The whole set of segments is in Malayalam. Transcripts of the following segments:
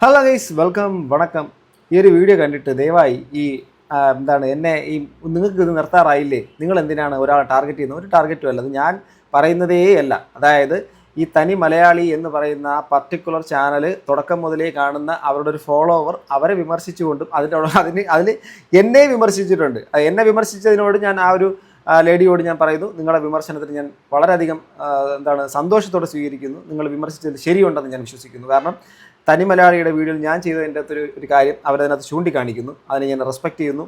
ഹലോ ഗൈസ് വെൽക്കം വണക്കം. ഈ ഒരു വീഡിയോ കണ്ടിട്ട് ദയവായി എന്താണ് എന്നെ നിങ്ങൾക്ക് ഇത് നിർത്താറായില്ലേ, നിങ്ങൾ എന്തിനാണ് ഒരാളെ ടാർഗറ്റ് ചെയ്യുന്നത്? ഒരു ടാർഗറ്റും അല്ല, അത് ഞാൻ പറയുന്നതേ അല്ല. അതായത് ഈ തനി മലയാളി എന്ന് പറയുന്ന ആ പർട്ടിക്കുലർ ചാനൽ തുടക്കം മുതലേ കാണുന്ന അവരുടെ ഒരു ഫോളോവർ അവരെ വിമർശിച്ചുകൊണ്ടും അതിൽ എന്നെ വിമർശിച്ചിട്ടുണ്ട്. എന്നെ വിമർശിച്ചതിനോട് ഞാൻ ആ ഒരു ലേഡിയോട് ഞാൻ പറയുന്നു, നിങ്ങളുടെ വിമർശനത്തിന് ഞാൻ വളരെയധികം സന്തോഷത്തോടെ സ്വീകരിക്കുന്നു. നിങ്ങൾ വിമർശിച്ചത് ശരിയുണ്ടെന്ന് ഞാൻ വിശ്വസിക്കുന്നു. കാരണം തനി മലയാളിയുടെ വീഡിയോയിൽ ഞാൻ ചെയ്തതിൻ്റെ ഒരു കാര്യം അവരതിനകത്ത് ചൂണ്ടിക്കാണിക്കുന്നു, അതിനെ ഞാൻ റെസ്പെക്റ്റ് ചെയ്യുന്നു.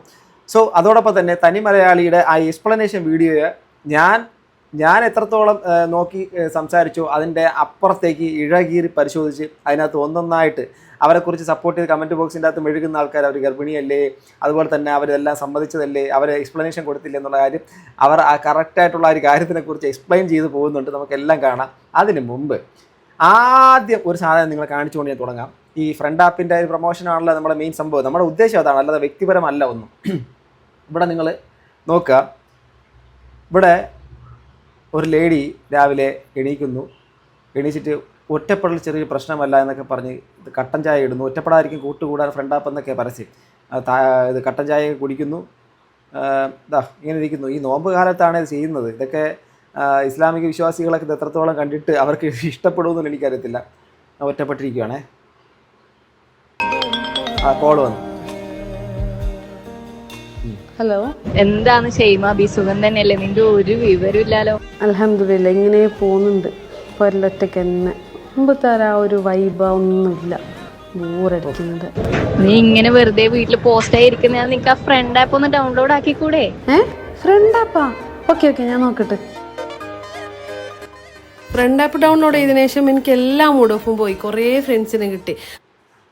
സോ അതോടൊപ്പം തന്നെ തനി മലയാളിയുടെ ആ എക്സ്പ്ലനേഷൻ വീഡിയോയെ ഞാൻ എത്രത്തോളം നോക്കി സംസാരിച്ചോ അതിൻ്റെ അപ്പുറത്തേക്ക് ഇഴകീറി പരിശോധിച്ച് അതിനകത്ത് ഒന്നൊന്നായിട്ട് അവരെക്കുറിച്ച് സപ്പോർട്ട് ചെയ്ത് കമൻറ്റ് ബോക്സിൻ്റെ അകത്ത് മെഴുകുന്ന ആൾക്കാർ അവർ ഗർഭിണിയല്ലേ, അതുപോലെ തന്നെ അവരെല്ലാം സമ്മതിച്ചതല്ലേ, അവർ എക്സ്പ്ലനേഷൻ കൊടുത്തില്ല എന്നുള്ള കാര്യം അവർ ആ കറക്റ്റായിട്ടുള്ള ഒരു കാര്യത്തിനെക്കുറിച്ച് എക്സ്പ്ലെയിൻ ചെയ്ത് പോകുന്നുണ്ട്, നമുക്കെല്ലാം കാണാം. അതിന് മുമ്പ് ആദ്യം ഒരു സാധനം നിങ്ങളെ കാണിച്ചുകൊണ്ട് ഞാൻ തുടങ്ങാം. ഈ ഫ്രണ്ട് ആപ്പിൻ്റെ ഒരു പ്രൊമോഷനാണല്ലോ നമ്മുടെ മെയിൻ സംഭവം. നമ്മുടെ ഉദ്ദേശം അതാണ്, അല്ലാതെ വ്യക്തിപരമല്ല ഒന്നും. ഇവിടെ നിങ്ങൾ നോക്കുക, ഇവിടെ ഒരു ലേഡി രാവിലെ എണീച്ചിട്ട് ഒറ്റപ്പെടൽ ചെറിയൊരു പ്രശ്നമല്ല എന്നൊക്കെ പറഞ്ഞ് ഇത് കട്ടൻ ചായ ഇടുന്നു. ഒറ്റപ്പെടാതിരിക്കും കൂട്ടുകൂടാൻ ഫ്രണ്ട് ആപ്പ് എന്നൊക്കെ പരസ്യം. ഇത് കട്ടൻ ചായ കുടിക്കുന്നു, ഇങ്ങനെ ഇരിക്കുന്നു. ഈ നോമ്പ് കാലത്താണ് ഇത് ചെയ്യുന്നത്. ഇതൊക്കെ ഇസ്ലാമിക വിശ്വാസികളൊക്കെ ഇത് എത്രത്തോളം കണ്ടിട്ട് അവർക്ക് ഇഷ്ടപ്പെടുമെന്ന് എനിക്കറിയത്തില്ല. ഒറ്റപ്പെട്ടിരിക്കുകയാണേ. കോൾ വന്നു. ഹലോ, എന്താണ് ഷെയ്മ? സുഖം തന്നെയല്ലേ? നിന്റെ ഒരു വിവരമില്ലല്ലോ. അൽഹംദുലില്ലാ, ഇങ്ങനെ പോകുന്നുണ്ട്. പൊരലൊറ്റയ്ക്ക് തന്നെ. മുമ്പത്തെ ആ ഒരു വൈബ് ഒന്നുമില്ല, ബോറടിക്കുന്നുണ്ട്. നീ ഇങ്ങനെ വെറുതെ വീട്ടിൽ പോസ്റ്റ് ആയിരിക്കുന്ന നിനക്ക് ആ ഫ്രണ്ട് ആപ്പ് ഒന്ന് ഡൗൺലോഡ് ആക്കിക്കൂടെ? ഫ്രണ്ട് ആപ്പാ? ഓക്കെ, ഞാൻ നോക്കട്ടെ. ഫ്രണ്ട് ആപ്പ് ഡൗൺലോഡ് ചെയ്തതിനു ശേഷം എനിക്ക് എല്ലാ മൂഡ് ഓഫും പോയി, കുറേ ഫ്രണ്ട്സിനെ കിട്ടി.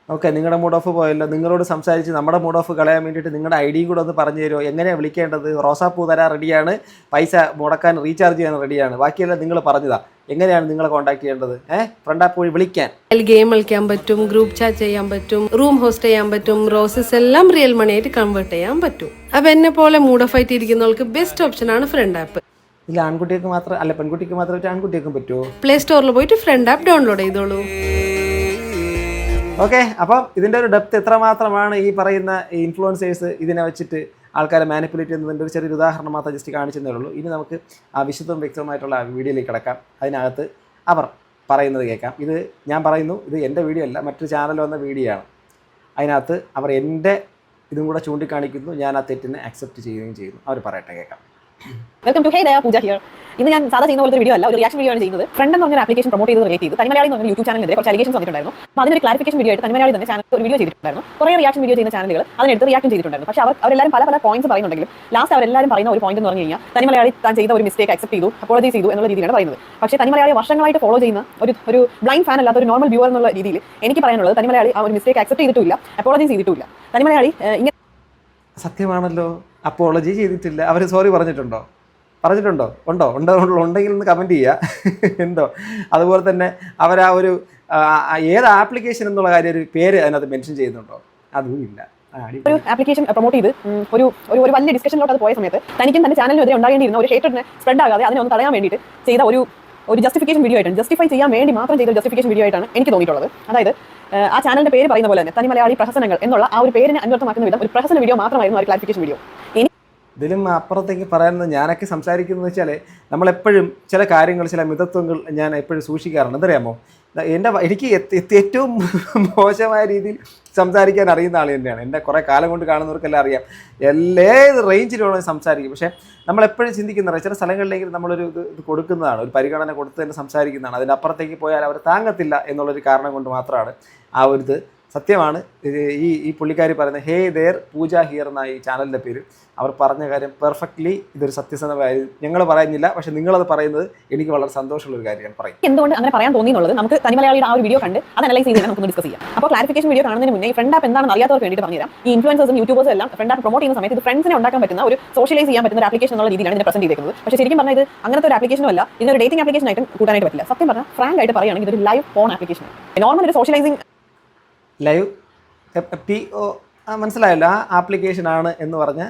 ഓക്കെ, നിങ്ങളുടെ മൂഡ് ഓഫ് പോയല്ലോ. നിങ്ങളോട് സംസാരിച്ച് നമ്മുടെ മൂഡ് ഓഫ് കളയാൻ വേണ്ടിയിട്ട് നിങ്ങളുടെ ഐഡിയും കൂടെ ഒന്ന് പറഞ്ഞു തരുമോ? എങ്ങനെയാണ് വിളിക്കേണ്ടത്? റോസാപ്പൂ തരാൻ റെഡിയാണ്, പൈസ മുടക്കാൻ റീചാർജ് ചെയ്യാൻ റെഡിയാണ്, ബാക്കിയെല്ലാം നിങ്ങൾ പറഞ്ഞതാ. എങ്ങനെയാണ് നിങ്ങളെ കോൺടാക്ട് ചെയ്യേണ്ടത്? ഫ്രണ്ട് ആപ്പ് വഴി വിളിക്കാൻ ഗെയിം കളിക്കാൻ പറ്റും, ഗ്രൂപ്പ് ചാറ്റ് ചെയ്യാൻ പറ്റും, റൂം ഹോസ്റ്റ് ചെയ്യാൻ പറ്റും, റോസസ് എല്ലാം റിയൽ മണി ആയിട്ട് കൺവേർട്ട് ചെയ്യാൻ പറ്റും. അപ്പൊ എന്നെ പോലെ മൂഡ് ഓഫ് ആയിട്ട് ഇരിക്കുന്നവർക്ക് ബെസ്റ്റ് ഓപ്ഷൻ ആണ് ഫ്രണ്ട് ആപ്പ്. ഇല്ല, ആൺകുട്ടികൾക്ക് മാത്രം അല്ല, പെൺകുട്ടിക്ക് മാത്രമായിട്ട് ആൺകുട്ടികൾക്കും പറ്റുമോ? പ്ലേ സ്റ്റോറിൽ പോയിട്ട് ഫ്രണ്ട് ആപ്പ് ഡൗൺലോഡ് ചെയ്തോളൂ. ഓക്കെ, അപ്പം ഇതിൻ്റെ ഒരു ഡെപ്ത് എത്രമാത്രമാണ് ഈ പറയുന്ന ഇൻഫ്ലുവൻസേഴ്സ് ഇതിനെ വെച്ചിട്ട് ആൾക്കാരെ മാനിപ്പുലേറ്റ് ചെയ്യുന്നതിൻ്റെ ഒരു ചെറിയൊരു ഉദാഹരണം മാത്രം ജസ്റ്റ് കാണിച്ചതേ ഉള്ളൂ. ഇനി നമുക്ക് ആ വിശദവും വ്യക്തമായിട്ടുള്ള വീഡിയോയിലേക്ക് കിടക്കാം. അതിനകത്ത് അവർ പറയുന്നത് കേൾക്കാം. ഇത് ഞാൻ പറയുന്നു, ഇത് എൻ്റെ വീഡിയോ അല്ല, മറ്റൊരു ചാനൽ വന്ന വീഡിയോ ആണ്. അതിനകത്ത് അവർ എൻ്റെ ഇതും കൂടെ ചൂണ്ടിക്കാണിക്കുന്നു, ഞാൻ ആ തെറ്റിനെ അക്സെപ്റ്റ് ചെയ്യുകയും ചെയ്യുന്നു. അവർ പറയട്ടെ, കേൾക്കാം. വെൽക്കം ടു ഹേ ദയ പൂജ ഹിയർ. ഇന്ന് ഞാൻ സാധാ ചെയ്യുന്ന പോലത്തെ വീഡിയോ അല്ല, ഒരു റിയാക്ഷൻ വീഡിയോ ആണ് ചെയ്യുന്നത്. ഫ്രണ്ട് എന്ന് പറഞ്ഞ ആപ്ലിക്കേഷൻ പ്രൊമോട്ട് ചെയ്ത് റിലേറ്റ് ചെയ്ത് തനിമലയാളി എന്ന് പറഞ്ഞ യൂട്യൂബ് ചാനലിനെതിരെ കുറച്ച് അലിഗേഷൻസ് വന്നിട്ടുണ്ടായിരുന്നു. അപ്പോൾ അതിനൊരു ക്ലാരിഫിക്കേഷൻ വീഡിയോ ആയിട്ട് തനിമലയാളി തന്നെ ചാനൽ ഒരു വീഡിയോ ചെയ്തിട്ടുണ്ടായിരുന്നു. കുറേ റിയാക്ഷൻ വീഡിയോ ചെയ്യുന്ന ചാനലുകൾ അതിനെടുത്ത് റിയാക്ഷൻ ചെയ്തിട്ടുണ്ടായിരുന്നു. പക്ഷേ അവരെല്ലാവരും പല പോയിന്റ്സ് പറയുന്നുണ്ടെങ്കിലും ലാസ്റ്റ് അവരെല്ലാവരും പറയുന്ന ഒരു പോയിന്റ് എന്ന് പറഞ്ഞു കഴിഞ്ഞാൽ തനിമലയാളി താൻ ചെയ്ത ഒരു മിസ്റ്റേക്ക് അക്സെപ്റ്റ് ചെയ്തു, അപ്പോളജൈസ് ചെയ്തു എന്നുള്ള രീതിയിലാണ് പറയുന്നത്. പക്ഷേ തനിമലയാളി വർഷങ്ങളായിട്ട് ഫോളോ ചെയ്യുന്ന ഒരു ബ്ലൈൻഡ് ഫാൻ അല്ലാത്ത ഒരു നോർമൽ വ്യൂവർ എന്നുള്ള രീതിയിൽ എനിക്ക് പറയാനുള്ളത്, തനിമലയാളി ആ ഒരു മിസ്റ്റേക്ക് അക്സെപ്റ്റ് ചെയ്തിട്ടില്ല, അപ്പോളജൈസ് ചെയ്തിട്ടില്ല. തനിമലയാളി ഇങ്ങനെ സത്യമാണല്ലോ, അപ്പോളജി ചെയ്തിട്ടില്ല. അവർ സോറി പറഞ്ഞിട്ടുണ്ടോ? ഉണ്ടെങ്കിൽ ഒന്ന് കമൻറ്റ് ചെയ്യുക. എന്തോ അതുപോലെ തന്നെ അവർ ആ ഒരു ഏത് ആപ്ലിക്കേഷൻ എന്നുള്ള കാര്യം ഒരു പേര് അതിനകത്ത് മെൻഷൻ ചെയ്യുന്നുണ്ടോ? അതും ഇല്ല. ഒരു ആപ്ലിക്കേഷൻ പ്രൊമോട്ട് ചെയ്ത് ഒരു വലിയ ഡിസ്കഷനിലോട്ട് അത് പോയ സമയത്ത് തനിക്കും തന്റെ ചാനലിനെതിരെ ഉണ്ടാകേണ്ടിയിരുന്ന ഒരു ഹേറ്ററിനെ സ്പ്രെഡ് ആകാതെ അതിനെ ഒന്ന് തടയാൻ വേണ്ടിയിട്ട് ചെയ്ത ഒരു ജസ്റ്റിഫിക്കേഷൻ വീഡിയോ ആയിട്ടാണ്, ജസ്റ്റിഫൈ ചെയ്യാൻ വേണ്ടി മാത്രം ചെയ്ത ജസ്റ്റിഫിക്കേഷൻ വീഡിയോ ആയിട്ടാണ് എനിക്ക് തോന്നിയിട്ടുള്ളത്. അതായത് ആ ചാനലിന്റെ പേര് പറയുന്ന പോലെ തന്നെ തനി മലയാളി പ്രഹസനങ്ങൾ എന്നുള്ള ആ ഒരു പേരിനെ അന്വർത്ഥമാക്കുന്ന വിധം ഒരു പ്രഹസന വീഡിയോ മാത്രമായിരുന്നു ഒരു ക്ലാരിഫിക്കേഷൻ വീഡിയോ. ഇതിലും അപ്പുറത്തേക്ക് പറയാമെന്ന് ഞാനൊക്കെ സംസാരിക്കുന്നത് വെച്ചാൽ നമ്മളെപ്പോഴും ചില കാര്യങ്ങൾ, ചില മിതത്വങ്ങൾ ഞാൻ എപ്പോഴും സൂക്ഷിക്കാറുണ്ട്. എന്തറിയാമോ, എനിക്ക് ഏറ്റവും മോശമായ രീതിയിൽ സംസാരിക്കാൻ അറിയുന്ന ആൾ തന്നെയാണ്. എൻ്റെ കുറേ കാലം കൊണ്ട് കാണുന്നവർക്കെല്ലാം അറിയാം, ഏത് റേഞ്ചിലുള്ള സംസാരിക്കും. പക്ഷേ നമ്മളെപ്പോഴും ചിന്തിക്കുന്നത് ചില സ്ഥലങ്ങളിലേക്ക് നമ്മളൊരു ഇത് കൊടുക്കുന്നതാണ്, ഒരു പരിഗണന കൊടുത്ത് തന്നെ സംസാരിക്കുന്നതാണ്. അതിനപ്പുറത്തേക്ക് പോയാൽ അവർ താങ്ങത്തില്ല എന്നുള്ളൊരു കാരണം കൊണ്ട് മാത്രമാണ് ആ ഒരു ഇത്. സത്യമാണ്, ഈ പുള്ളിക്കാരി പറയുന്നത് ഹേ ദേർ പൂജ ഹിയർ എന്ന ഈ ചാനലിൻ്റെ പേര്. അവർ പറഞ്ഞ കാര്യം പെർഫെക്റ്റ്ലി ഇതൊരു സത്യസന്ധമായ, ഞങ്ങൾ പറയുന്നില്ല, പക്ഷെ നിങ്ങളത് പറയുന്നത് എനിക്ക് വളരെ സന്തോഷമുള്ള ഒരു കാര്യമാണ്. പറയും എന്തുകൊണ്ട് അങ്ങനെ പറയാൻ തോന്നി എന്നുള്ളത് നമുക്ക് തനിമലയാളിയുടെ ആ ഒരു വീഡിയോ കണ്ട് അത് അനലൈസ് ചെയ്ത് നമുക്ക് ഡിസ്കസ് ചെയ്യാം. അപ്പോൾ ക്ലാരിഫിക്കേഷൻ വീഡിയോ കാണുന്നതിന് മുന്നേ ഫ്രണ്ട് ആപ്പ് എന്താണെന്ന് അറിയാത്തവർക്ക് വേണ്ടിയിട്ട് പറഞ്ഞുതരാം. ഈ ഇൻഫ്ലുവൻസേഴ്സും യൂട്യൂബേഴ്സും എല്ലാം ഫ്രണ്ട് ആപ്പ് പ്രൊമോട്ട് ചെയ്യുന്ന സമയത്ത് ഇത് ഫ്രണ്ട്സിനെ ഉണ്ടാക്കാൻ പറ്റുന്ന ഒരു സോഷ്യലൈസ് ചെയ്യാൻ പറ്റുന്ന ഒരു ആപ്ലിക്കേഷൻ എന്നുള്ള രീതിയിലാണ് ഇതിനെ പ്രസന്റ് ചെയ്തിരിക്കുന്നത്. പക്ഷേ ശരിക്കും പറഞ്ഞാൽ ഇത് അങ്ങനത്തെ ഒരു ആപ്ലിക്കേഷനും അല്ല, ഇതിനൊരു ഡേറ്റിംഗ് ആപ്ലിക്കേഷൻ ആയിട്ട് കൂട്ടാനായിട്ട് പറ്റില്ല. സത്യം പറഞ്ഞാൽ ഫ്രാങ്ക് ആയിട്ട് പറയുകയാണെങ്കിൽ ഇതൊരു ലൈവ് ഫോൺ ആപ്ലിക്കേഷൻ, നോർമൽ ഒരു സോഷ്യലൈസിംഗ് ലൈവ് മനസ്സിലായല്ലോ, ആ ആപ്ലിക്കേഷനാണ് എന്ന് പറഞ്ഞ്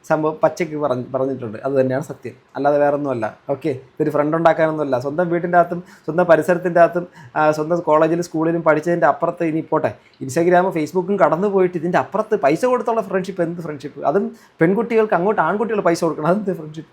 സംഭവം പച്ചയ്ക്ക് പറഞ്ഞിട്ടുണ്ട്. അത് തന്നെയാണ് സത്യം, അല്ലാതെ വേറെ ഒന്നുമല്ല. ഓക്കെ, ഇതൊരു ഫ്രണ്ട് ഉണ്ടാക്കാനൊന്നുമല്ല. സ്വന്തം വീട്ടിൻ്റെ അകത്തും സ്വന്തം പരിസരത്തിൻ്റെ അകത്തും സ്വന്തം കോളേജിലും സ്കൂളിലും പഠിച്ചതിൻ്റെ അപ്പുറത്ത് ഇനി പോട്ടെ, ഇൻസ്റ്റാഗ്രാമും ഫേസ്ബുക്കും കടന്നു പോയിട്ട് ഇതിൻ്റെ അപ്പുറത്ത് പൈസ കൊടുത്തുള്ള ഫ്രണ്ട്ഷിപ്പ്, എന്ത് ഫ്രണ്ട്ഷിപ്പ്? അതും പെൺകുട്ടികൾക്ക് അങ്ങോട്ട് ആൺകുട്ടികൾ പൈസ കൊടുക്കണം, അതെന്ത് ഫ്രണ്ട്ഷിപ്പ്?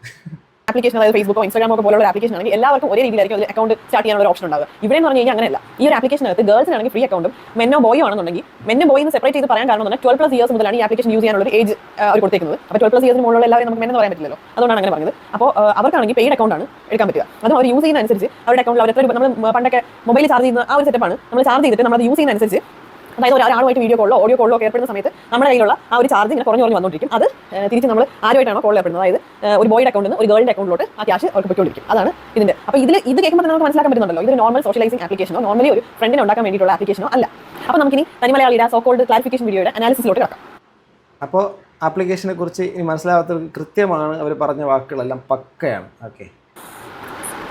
ആപ്ലിക്കേഷൻ, അതായത് ഫേസ്ബുക്കോ ഇൻസ്റ്റാഗ്രാമോ പോലുള്ള ആപ്ലിക്കേഷൻ ആണെങ്കിൽ എല്ലാവർക്കും ഒരേ രീതിയിലായിരിക്കും അക്കൗണ്ട് സ്റ്റാർട്ട് ചെയ്യാനുള്ള ഒരു ഓപ്ഷൻ ഉണ്ടാവുക. ഇവിടെ എന്ന് പറഞ്ഞു കഴിഞ്ഞാൽ അങ്ങനെയല്ല. ഈ ഒരു ആപ്ലിക്കേഷനകത്ത് ഗേൾസിനാണെങ്കിൽ ഫ്രീ അക്കൗണ്ടും മെന്നോ ബോയോ ആണെന്നുണ്ടെങ്കിൽ മെന്നോ ബോയിന്ന് സെപ്പറേറ്റ് ചെയ്ത് പറയാൻ കാരണം 12+ ഇയേഴ്സ് മുതലാണ് ഈ ആപ്ലിക്കേഷൻ യൂസ് ചെയ്യാനുള്ള ഏജ് അവർ കൊടുത്തേക്കുന്നത്. അപ്പോൾ 12+ ഇയേഴ്സിന് മുകളിലുള്ള എല്ലാവരും നമുക്ക് മെന്ന് പറയാൻ പറ്റില്ലല്ലോ, അതുകൊണ്ടാണ് അങ്ങനെ പറഞ്ഞത്. അപ്പോൾ അവർക്കാണെങ്കിൽ പെയ്ഡ് അക്കൗണ്ടാണ് എടുക്കാൻ പറ്റുക. അത് അവർ യൂസ് ചെയ്യുന്ന അനുസരിച്ച് അവരുടെ അക്കൗണ്ടിൽ അവർ എത്ര നമ്മൾ പണ്ടൊക്കെ മൊബൈൽ ചാർജ് ചെയ്യുന്ന ആ ഒരു സെറ്റപ്പാണ്. നമ്മൾ ചാർജ് ചെയ്തിട്ട് നമ്മൾ യൂസ് ചെയ്യുന്ന അനുസരിച്ച്, അതായത് ഒരാളുമായിട്ട് വീഡിയോ കോളോ ഓഡിയോ കോളോ ഏർപ്പെടുന്ന സമയത്ത് നമ്മുടെ കയ്യിലുള്ള ആ ഒരു ചാർജ് ഇങ്ങനെ കുറഞ്ഞു വന്നുകൊണ്ടിരിക്കും. അത് തിരിച്ച് നമ്മൾ ആരുമായിട്ടാണോ കോൾ ഏർപ്പെടുന്നത്, അതായത് ഒരു ബോയുടെ അക്കൗണ്ടിൽ നിന്ന് ഒരു ഗേളിന്റെ അക്കൗണ്ടിലോട്ട് ആ ക്യാഷ് അവർക്ക് പൊയ്ക്കൊണ്ടിരിക്കും. അതാണ് ഇതിന്റെ. അപ്പോൾ ഇത് കേൾക്കുമ്പോൾ നമുക്ക് മനസ്സിലാക്കാൻ പറ്റുന്നുണ്ടല്ലോ, ഇത് നോർമൽ സോഷ്യലൈസിംഗ് ആപ്ലിക്കേഷനോ നോർമലി ഒരു ഫ്രണ്ടിനെ ഉണ്ടാക്കാൻ വേണ്ടിയിട്ടുള്ള ആപ്ലിക്കേഷനോ അല്ല. അപ്പോൾ നമുക്കിനി തനിമലയാളിയുടെ സോ കോൾഡ് ക്ലാരിഫിക്കേഷൻ വീഡിയോയുടെ അനാലിസിസിലോട്ട് കിടക്കാം. അപ്പോൾ ആപ്ലിക്കേഷനെ കുറിച്ച് ഇനി മനസ്സിലാവാത്തവർക്ക് കൃത്യമാണ് അവർ പറഞ്ഞ വാക്കുകളെല്ലാം പക്കയാണ്. Okay,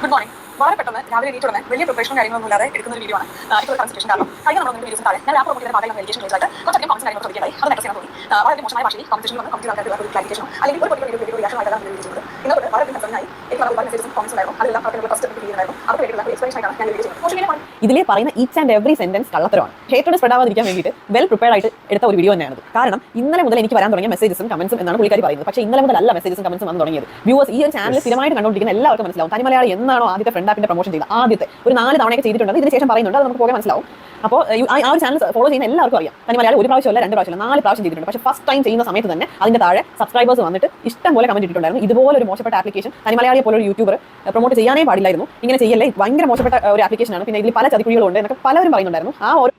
good morning. വളരെ പെട്ടെന്ന് രാവിലെ എണീറ്റുടനെ വലിയ പ്രിപ്പറേഷനും കാര്യങ്ങളൊന്നും ഇല്ലാതെ എടുക്കുന്ന ഒരു വീഡിയോ ആണ് ഇപ്പോൾ കൺസൾട്ടേഷൻ. കാരണം കഴിഞ്ഞ നമ്മൾ വീഡിയോസ് താഴെ ഞാൻ ലാപ്പ് നോക്കിയ ഭാഗം മെഡിറ്റേഷൻ ചോദിച്ചാൽ കുറച്ചധികം കമൻസ് കാര്യങ്ങളൊക്കെ ചോദിക്കായി. അത് നെക്സ്റ്റ് ചെയ്യാൻ തോന്നി. വളരെ മോശമായ ഭാഷയിൽ കമ്പറ്റീഷൻ വന്ന് കമ്പറ്റി ആൾക്കാർ ഒരു ക്ലാരിഫിക്കേഷനോ അല്ലെങ്കിൽ ഒരു പർട്ടിക്കുലർ വീഡിയോ റിയാക്ഷൻ ആയിട്ടാണ് വീഡിയോ ചെയ്യുന്നത്. ഇന്നലെ വളരെ കൺസേണായി എനിക്ക് ഒരുപാട് മെസ്സേജസും കമൻസ് ഉണ്ടായിരുന്നു. അതെല്ലാം അവർക്ക് ഫസ്റ്റ് ചെയ്യുന്നതായിരുന്നു. അവർക്ക് വേണ്ടിയുള്ള എക്സ്പ്ലനേഷൻ ആയിട്ടാണ് ഞാൻ വീഡിയോ ചെയ്യുന്നത്. സോഷ്യൽ മീഡിയ ഇതിലെ പറയുന്ന ഈച്ച് ആൻഡ് എവറി സെന്റൻസ് കള്ളത്തരമാണ്. ഹേറ്റഡ് സ്പ്രെഡ് ആവാതിരിക്കാൻ വേണ്ടിയിട്ട് വെൽ പ്രിപ്പയർഡ് ആയിട്ട് എടുത്ത ഒരു വീഡിയോ തന്നെയാണ്. കാരണം ഇന്നലെ മുതൽ എനിക്ക് വരാൻ തുടങ്ങിയ മെസ്സേജസും കമൻസും എന്നാണ് പുള്ളിക്കാരി പറയുന്നത്. പക്ഷേ ഇന്നലെ മുതൽ അല്ല മെസ്സേജസും കമൻസും വന്ന് തുടങ്ങിയത്. വ്യൂവേഴ്സ് ഈ ഒരു ചാനൽ സ്ഥിരമായിട്ട് കണ്ടുകൊണ്ടിരിക്കുന്ന എല്ലാവർക്കും മനസ്സിലാവും തനിമലയാളി എന്നാണോ ആദ്യത്തെ ഫ്രണ്ട് ആപ്പിന്റെ പ്രൊമോഷൻ ചെയ്തത്. ആദ്യത്തെ ഒരു 4 തവണയൊക്കെ ചെയ്തിട്ടുണ്ട്. ഇതിന് ശേഷം പറയുന്നുണ്ട്, അത് നമുക്ക് പോകാൻ മനസ്സിലാവും. അപ്പോൾ ആ ഒരു ചാനൽ ഫോളോ ചെയ്യുന്ന എല്ലാവർക്കും അറിയാം തനിമലയാളി ഒരു പ്രാവശ്യമല്ല 2 പ്രാവശ്യമല്ല 4 പ്രാവശ്യം ചെയ്തിട്ടുണ്ട്. പക്ഷേ ഫസ്റ്റ് ടൈം ചെയ്യുന്ന സമയത്ത് തന്നെ അതിന്റെ താഴെ സബ്സ്ക്രൈബേഴ്സ് വന്നിട്ട് ഇഷ്ടം പോലെ കമന്റ് ഇട്ടിട്ടുണ്ടായിരുന്നു. ഇതുപോലെ ഒരു മോശപ്പെട്ട ആപ്ലിക്കേഷൻ തനിമലയാളിയെ പോലെ ഒരു യൂട്യൂബർ പ്രൊമോട്ട് ചെയ്യാനേ പാടില്ലായിരുന്നു, ഇങ്ങനെ ചെയ്യല്ലേ, ഭയങ്കര മോശപ്പെട്ട ഒരു ആപ്ലിക്കേഷനാണ്, പിന്നെ ഇതിൽ പല ചതിക്കുഴികളുണ്ട് എന്നൊക്കെ പലരും പറയുന്നുണ്ടായിരുന്നു. ആ ഒരു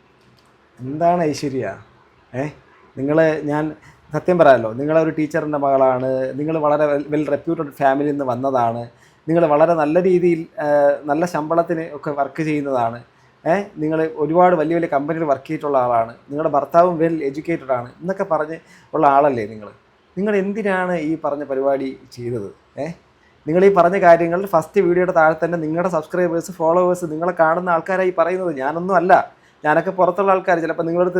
എന്താണ് ഐശ്വര്യ, ഞാൻ സത്യം പറയാമല്ലോ, നിങ്ങളൊരു ടീച്ചറിൻ്റെ മകളാണ്, നിങ്ങൾ വളരെ വെൽ റെപ്യൂട്ടഡ് ഫാമിലിയിൽ നിന്ന് വന്നതാണ്, നിങ്ങൾ വളരെ നല്ല രീതിയിൽ നല്ല ശമ്പളത്തിന് ഒക്കെ വർക്ക് ചെയ്യുന്നതാണ്, നിങ്ങൾ ഒരുപാട് വലിയ വലിയ കമ്പനിയിൽ വർക്ക് ചെയ്തിട്ടുള്ള ആളാണ്, നിങ്ങളുടെ ഭർത്താവും വെൽ എഡ്യൂക്കേറ്റഡ് ആണ് എന്നൊക്കെ പറഞ്ഞ് ഉള്ള ആളല്ലേ നിങ്ങൾ എന്തിനാണ് ഈ പറഞ്ഞ പരിപാടി ചെയ്തത്? നിങ്ങൾ ഈ പറഞ്ഞ കാര്യങ്ങൾ ഫസ്റ്റ് വീഡിയോയുടെ താഴെ തന്നെ നിങ്ങളുടെ സബ്സ്ക്രൈബേഴ്സ് ഫോളോവേഴ്സ് നിങ്ങളെ കാണുന്ന ആൾക്കാരായി പറയുന്നത്. ഞാനൊന്നും അല്ല, ഞാനൊക്കെ പുറത്തുള്ള ആൾക്കാർ. ചിലപ്പോൾ നിങ്ങളുടെ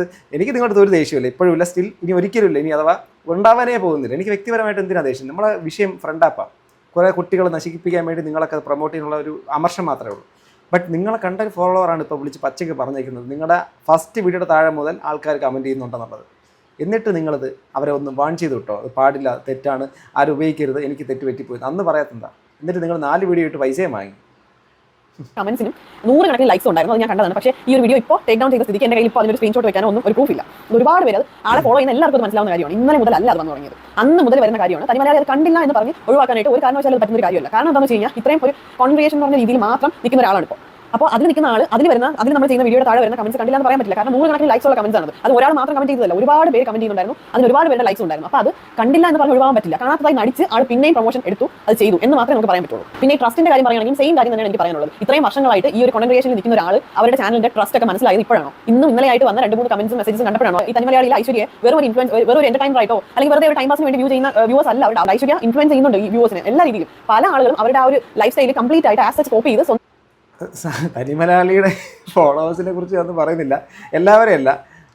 അടുത്ത് ഒരു ദേഷ്യമില്ല, ഇപ്പോഴും ഇല്ല, സ്റ്റിൽ ഇനി ഒരിക്കലും ഇല്ല, ഇനി അഥവാ ഉണ്ടാവാനേ പോകുന്നില്ല. എനിക്ക് വ്യക്തിപരമായിട്ട് എന്തിനാണ് ദേഷ്യം? നമ്മളെ വിഷയം ഫ്രണ്ടാപ്പാണ്, കുറേ കുട്ടികളെ നശിപ്പിക്കാൻ വേണ്ടി നിങ്ങളൊക്കെ പ്രൊമോട്ട് ചെയ്യാനുള്ള ഒരു അമർഷം മാത്രമേ ഉള്ളൂ. ബട്ട് നിങ്ങളെ കണ്ട ഒരു ഫോളോവറാണ് ഇപ്പോൾ വിളിച്ച് പച്ചയ്ക്ക് പറഞ്ഞേക്കുന്നത് നിങ്ങളുടെ ഫസ്റ്റ് വീഡിയോയുടെ താഴെ മുതൽ ആൾക്കാർ കമൻറ്റ് ചെയ്യുന്നുണ്ടെന്നുള്ളത്. എന്നിട്ട് നിങ്ങളത് അവരെ ഒന്ന് വാൺ ചെയ്ത് വിട്ടോ, അത് പാടില്ല, തെറ്റാണ്, ആരും ഉപയോഗിക്കരുത്, എനിക്ക് തെറ്റ് പറ്റിപ്പോയി അന്ന് പറയാത്തെന്താ? എന്നിട്ട് നിങ്ങൾ 4 വീഡിയോ ഇട്ട് പൈസയും വാങ്ങി. കമന്റ്സിനും 100 കണക്കിന് ലൈക്സ് ഉണ്ടായിരുന്നു, അത് ഞാൻ കണ്ടതാണ്. പക്ഷേ ഈ ഒരു വീഡിയോ ഇപ്പോൾ ടേക്ക് ഡൗൺ ചെയ്ത സ്ഥിതിക്ക് എൻ്റെ കയ്യിൽ ഇപ്പോൾ അതിനൊരു സ്ക്രീൻഷോട്ട് വെക്കാനോ ഒന്നും ഒരു പ്രൂഫ് ഇല്ല. ഒരുപാട് പേര് ആളെ ഫോളോ ചെയ്യുന്ന എല്ലാവർക്കും മനസ്സിലാവുന്ന കാര്യമാണ്. ഇന്നലെ മുതൽ അല്ല അത് വന്നു തുടങ്ങിയത്, അന്ന് മുതൽ വരുന്ന കാര്യമാണ്. തനിമലയാളി അത് കണ്ടില്ല എന്ന് പറഞ്ഞ് ഒഴിവാക്കാനായിട്ട് ഒരു കാരണവശാലും പറ്റുന്ന ഒരു കാര്യമല്ല. കാരണം എന്താണെന്ന് വെച്ച് കഴിഞ്ഞാൽ ഇത്രയും ഒരു കോൺവെർസേഷൻ എന്ന് പറഞ്ഞ രീതിയിൽ മാത്രം നിൽക്കുന്ന ഒരാളാണ് ഇപ്പോൾ. അപ്പോൾ അതിൽ നിൽക്കുന്ന ആൾ അതിൽ നമ്മൾ ചെയ്യുന്ന വീഡിയോയുടെ താഴെ വരുന്ന കമന്റ്സ് കണ്ടില്ല എന്ന് പറയാൻ പറ്റില്ല. കാരണം 100 കണക്കിന് ലൈക്സ് ഉള്ള കമന്റ്സ് ആണ്. അത് ഒരാൾ മാത്രം കമന്റ് ചെയ്തതല്ല, ഒരുപാട് പേര് കമന്റ് ചെയ്യുന്നുണ്ടായിരുന്നു, അതിന് ഒരുപാട് പേരുടെ ലൈക്സ് ഉണ്ടായിരുന്നു. അപ്പോൾ അത് കണ്ടില്ല എന്ന് പറഞ്ഞ് ഒഴിവാൻ പറ്റില്ല. കാണാത്തതായി നടിച്ച് ആൾ പിന്നെയും പ്രൊമോഷൻ എടുത്തു, അത് ചെയ്തു എന്ന് മാത്രമേ നമുക്ക് പറയാൻ പറ്റുള്ളൂ. പിന്നെ ഈ ട്രസ്റ്റിന്റെ കാര്യം പറയുകയാണെങ്കിൽ സെയിം കാര്യം തന്നെയാണ് എനിക്ക് പറയാനുള്ളത്. ഇത്രയും വർഷങ്ങളായിട്ട് ഈ ഒരു കോണ്ടന്റ് ക്രിയേഷനിൽ നിൽക്കുന്ന ഒരാൾ അവരുടെ ചാനലിന്റെ ട്രസ്റ്റ് ഒക്കെ മനസ്സിലായത് ഇപ്പോഴാണോ? ഇന്നലെയായിട്ട് വന്ന 2-3 കമന്റ്സും മെസ്സേജസും കണ്ടപ്പോഴാണോ ഈ തനിമലയാളിയിൽ ഐശ്വര്യ വെറും ഒരു എന്റർടൈനർ ആയിട്ടോ അല്ലെങ്കിൽ വെറുതെ ഒരു ടൈം പാസിന് വേണ്ടി വ്യൂ ചെയ്യുന്ന വ്യൂവേഴ്സ് അല്ല. അവരുടെ ഐശ്വര്യ ഇൻഫ്ലുവൻസ് ചെയ്യുന്നുണ്ട് ഈ വ്യൂവേഴ്സിനെ എല്ലാ രീതിയിലും. പല ആളുകളും അവരുടെ ആ ഒരു ലൈഫ് സ്റ്റൈൽ കംപ്ലീറ്റ് ആയിട്ട് ആസ് സച്ച് കോപ്പി ചെയ്ത് തനിമലയാളിയുടെ ഫോളോവേഴ്സിനെ കുറിച്ച് ഒന്നും പറയുന്നില്ല, എല്ലാവരെയും അല്ല,